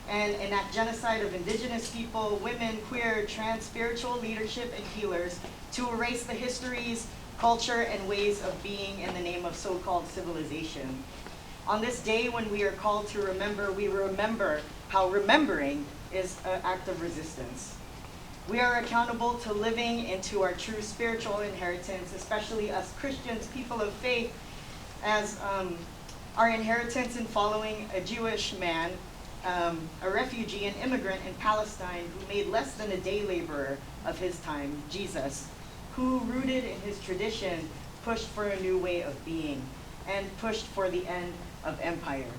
and enact genocide of indigenous people, women, queer, trans, spiritual leadership, and healers, to erase the histories, culture, and ways of being in the name of so-called civilization. On this day when we are called to remember, we remember how remembering is an act of resistance. We are accountable to living into our true spiritual inheritance, especially us Christians, people of faith, as our inheritance in following a Jewish man, a refugee, an immigrant in Palestine who made less than a day laborer of his time, Jesus, who, rooted in his tradition, pushed for a new way of being and pushed for the end of empire.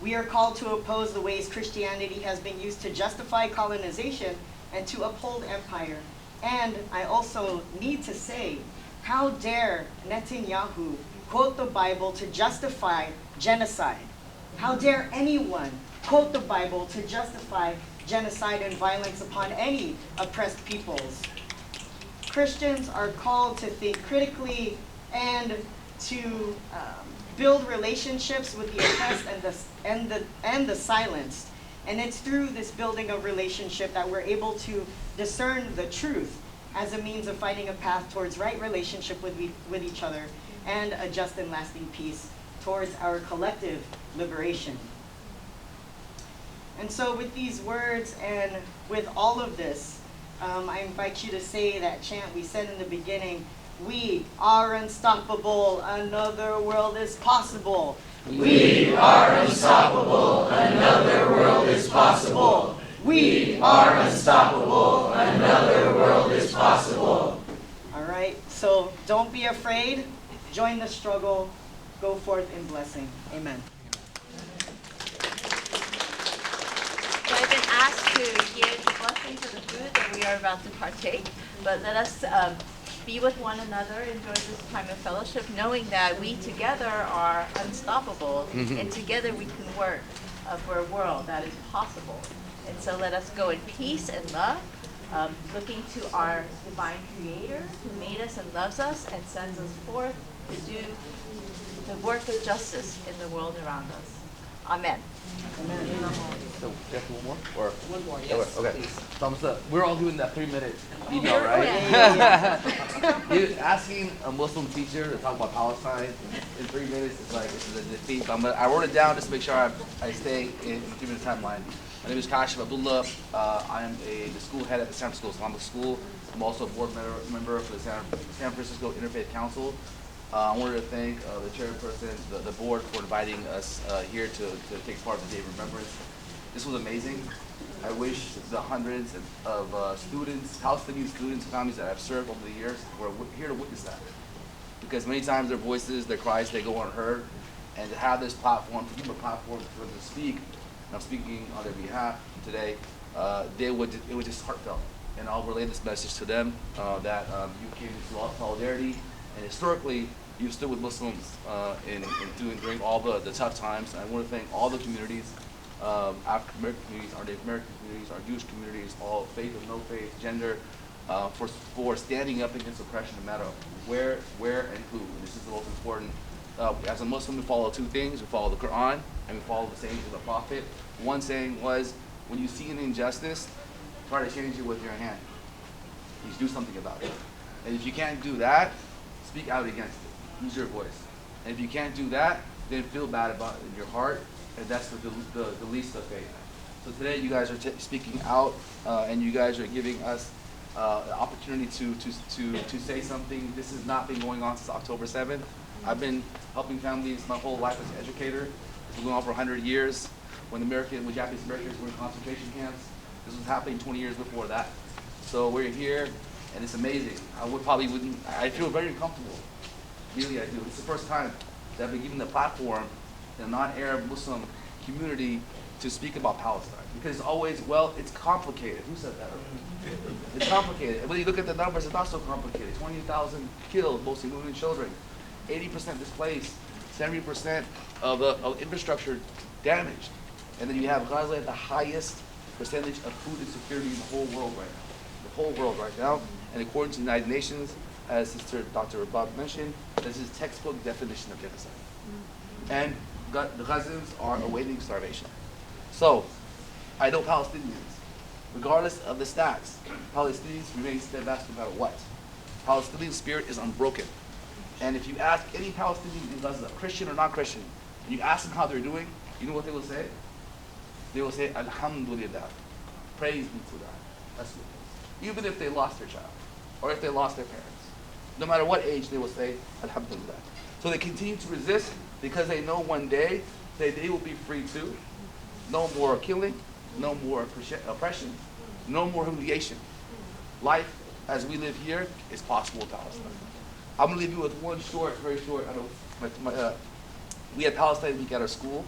We are called to oppose the ways Christianity has been used to justify colonization and to uphold empire. And I also need to say, how dare Netanyahu quote the Bible to justify genocide? How dare anyone quote the Bible to justify genocide and violence upon any oppressed peoples? Christians are called to think critically and to build relationships with the oppressed and the silenced. And it's through this building of relationship that we're able to discern the truth as a means of finding a path towards right relationship with each other and a just and lasting peace towards our collective liberation. And so with these words and with all of this, I invite you to say that chant we said in the beginning: we are unstoppable, another world is possible. We are unstoppable, another world is possible. We are unstoppable, another world is possible. All right, so don't be afraid. Join the struggle. Go forth in blessing. Amen. So I've been asked to give the blessing to the food that we are about to partake, but let us be with one another, enjoy this time of fellowship, knowing that we together are unstoppable, and together we can work for a world that is possible. And so let us go in peace and love, looking to our divine Creator who made us and loves us and sends us forth to do the work of justice in the world around us. Amen. So, just one more? Or? One more, yes, okay. please. Thumbs up. We're all doing that 3-minute email, Oh, right? yeah. You're asking a Muslim teacher to talk about Palestine in 3 minutes is like, it's a defeat. But I wrote it down just to make sure I stay in the 3-minute timeline. My name is Kashif Abdullah. I am the school head at the San Francisco Islamic School. I'm also a board member for the San Francisco Interfaith Council. I wanted to thank the chairperson, the board, for inviting us here to take part in the Day of Remembrance. This was amazing. I wish the hundreds of students, Palestinian students, families that I've served over the years were here to witness that. Because many times their voices, their cries, they go unheard. And to have this platform, to give them a platform for them to speak, and I'm speaking on their behalf today, it was just heartfelt. And I'll relay this message to them that you came into solidarity, and historically, you've stood with Muslims during all the tough times. And I want to thank all the communities, African American communities, our Native American communities, our Jewish communities, all faith or no faith, gender, for standing up against oppression no matter where, and who. And this is the most important. As a Muslim, we follow two things. We follow the Quran, and we follow the sayings of the Prophet. One saying was, when you see an injustice, try to change it with your hand. You do something about it. And if you can't do that, speak out against it. Use your voice. And if you can't do that, then feel bad about it in your heart, and that's the least of faith. So today you guys are speaking out, and you guys are giving us an opportunity to say something. This has not been going on since October 7th. I've been helping families my whole life as an educator. It's been going on for 100 years. When Japanese Americans were in concentration camps, this was happening 20 years before that. So we're here, and it's amazing. I feel very uncomfortable. Really, I do. It's the first time that I've been given the platform in a non-Arab Muslim community to speak about Palestine. Because it's always, well, it's complicated. Who said that? It's complicated. And when you look at the numbers, it's not so complicated. 20,000 killed, mostly women and children. 80% displaced. 70% of the infrastructure damaged. And then you have Gaza at the highest percentage of food insecurity in the whole world right now. The whole world right now. And according to the United Nations, as Sister Dr. Bob mentioned, this is textbook definition of genocide. And the Gazans are awaiting starvation. So, I know Palestinians, regardless of the stats, Palestinians remain steadfast no matter what. Palestinian spirit is unbroken. And if you ask any Palestinian in Gaza, Christian or non-Christian, and you ask them how they're doing, you know what they will say? They will say, Alhamdulillah, praise be to God. That's what it is. Even if they lost their child, or if they lost their parents. No matter what age, they will say, Alhamdulillah. So they continue to resist because they know one day that they will be free too. No more killing, no more oppression, no more humiliation. Life as we live here is possible in Palestine. I'm going to leave you with one very short, we had Palestine Week at our school.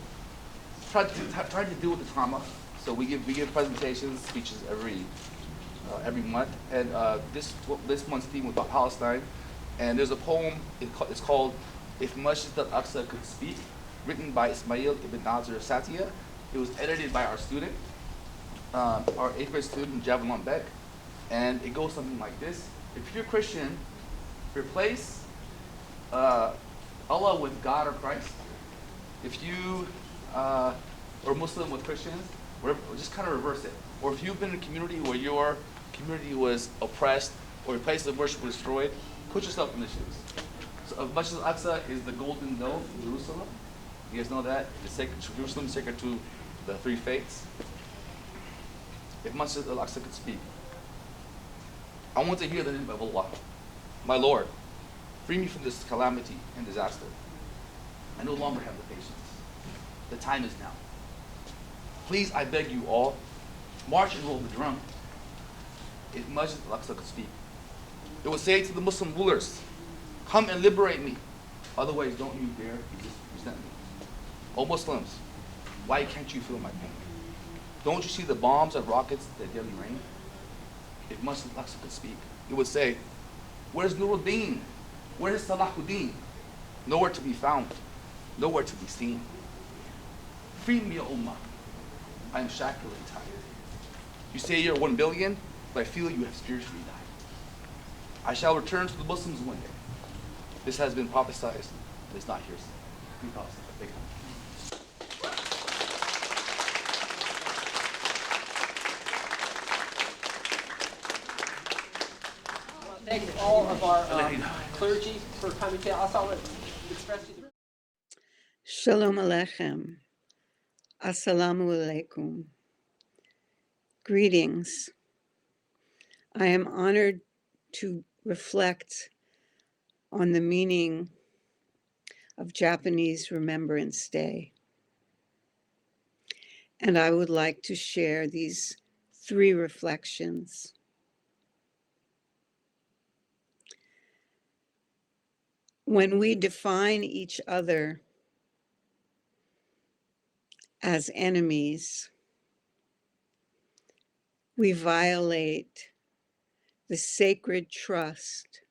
Tried to deal with the trauma. So we give presentations, speeches every month. And this month's theme was about Palestine. And there's a poem, it's called If Masjid al-Aqsa Could Speak, written by Ismail ibn Nazir Satya. It was edited by our student, our 8th grade student, Javelin Beck. And it goes something like this. If you're Christian, replace Allah with God or Christ. If you are Muslim with Christians, just kind of reverse it. Or if you've been in a community where your community was oppressed or your place of worship was destroyed, put yourself in the shoes. So Masjid al-Aqsa is the golden dome of Jerusalem. You guys know that? It's sacred to Jerusalem, sacred to the three faiths. If Masjid al-Aqsa could speak, I want to hear the name of Allah. My Lord, free me from this calamity and disaster. I no longer have the patience. The time is now. Please, I beg you all, march and roll the drum. If Masjid al-Aqsa could speak, it would say to the Muslim rulers, come and liberate me. Otherwise, don't you dare resent me. O Muslims, why can't you feel my pain? Don't you see the bombs and rockets that daily rain? If Masjid al-Aqsa could speak, it would say, where's Nuruddin? Where's Salahuddin? Nowhere to be found, nowhere to be seen. Free me, O Ummah. I am shackled and tired. You say you're 1 billion, but I feel you have spiritually died. I shall return to the Muslims one day. This has been prophesied, but it's not hearsay. Free Palestine. Thank you. Thank all of our clergy for coming to us. I want to express you the Shalom Aleichem. Assalamu alaikum. Greetings. I am honored to reflect on the meaning of Japanese Remembrance Day. And I would like to share these 3 reflections. When we define each other as enemies, we violate the sacred trust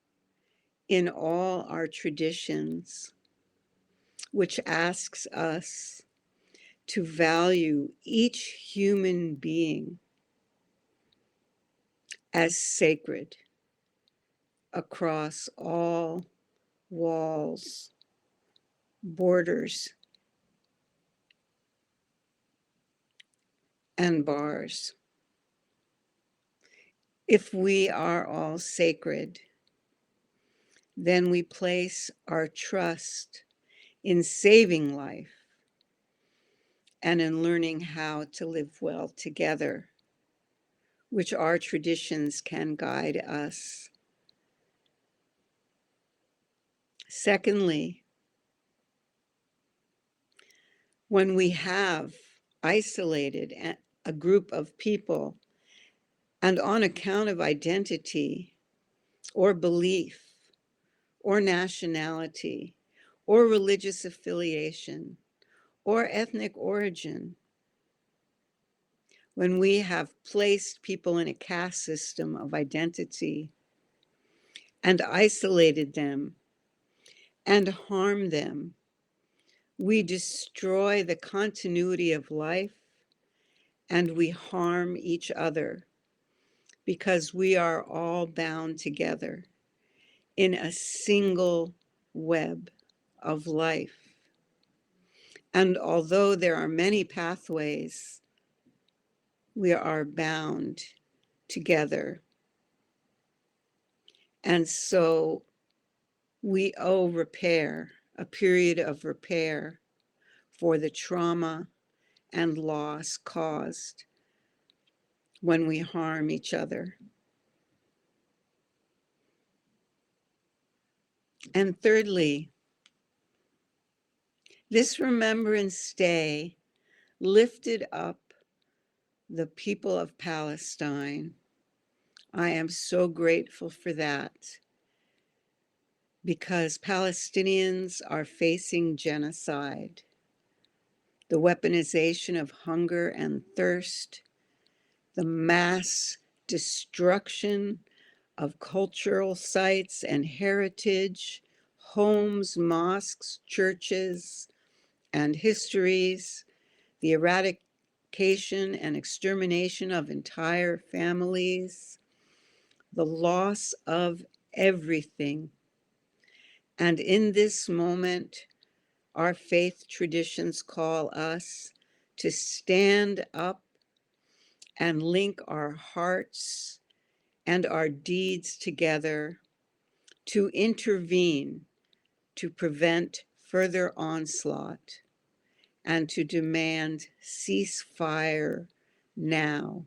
in all our traditions, which asks us to value each human being as sacred across all walls, borders, and bars. If we are all sacred, then we place our trust in saving life, and in learning how to live well together, which our traditions can guide us. Secondly, when we have isolated a group of people and on account of identity or belief or nationality or religious affiliation or ethnic origin, when we have placed people in a caste system of identity and isolated them and harmed them, we destroy the continuity of life and we harm each other because we are all bound together in a single web of life. And although there are many pathways, we are bound together. And so we owe repair, a period of repair for the trauma and loss caused when we harm each other. And thirdly, this Remembrance Day lifted up the people of Palestine. I am so grateful for that because Palestinians are facing genocide, the weaponization of hunger and thirst, the mass destruction of cultural sites and heritage, homes, mosques, churches, and histories, the eradication and extermination of entire families, the loss of everything. And in this moment, our faith traditions call us to stand up and link our hearts and our deeds together to intervene, to prevent further onslaught, and to demand ceasefire now,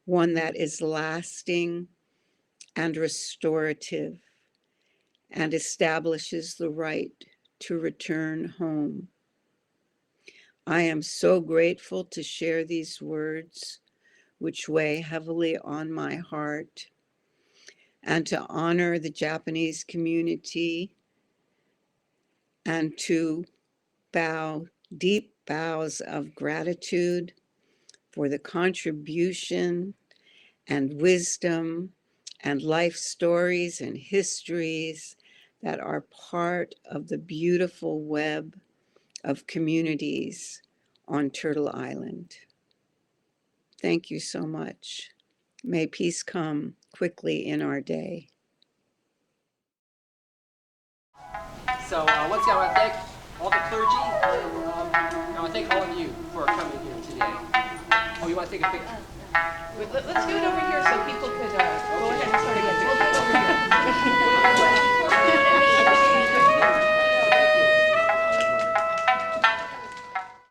one that is lasting and restorative and establishes the right to return home. I am so grateful to share these words, which weigh heavily on my heart, and to honor the Japanese community and to bow deep bows of gratitude for the contribution and wisdom and life stories and histories that are part of the beautiful web of communities on Turtle Island. Thank you so much. May peace come quickly in our day. So once again, I want to thank all the clergy, and I want to thank all of you for coming here today. Oh, you want to take a picture? Let's do it over here so people could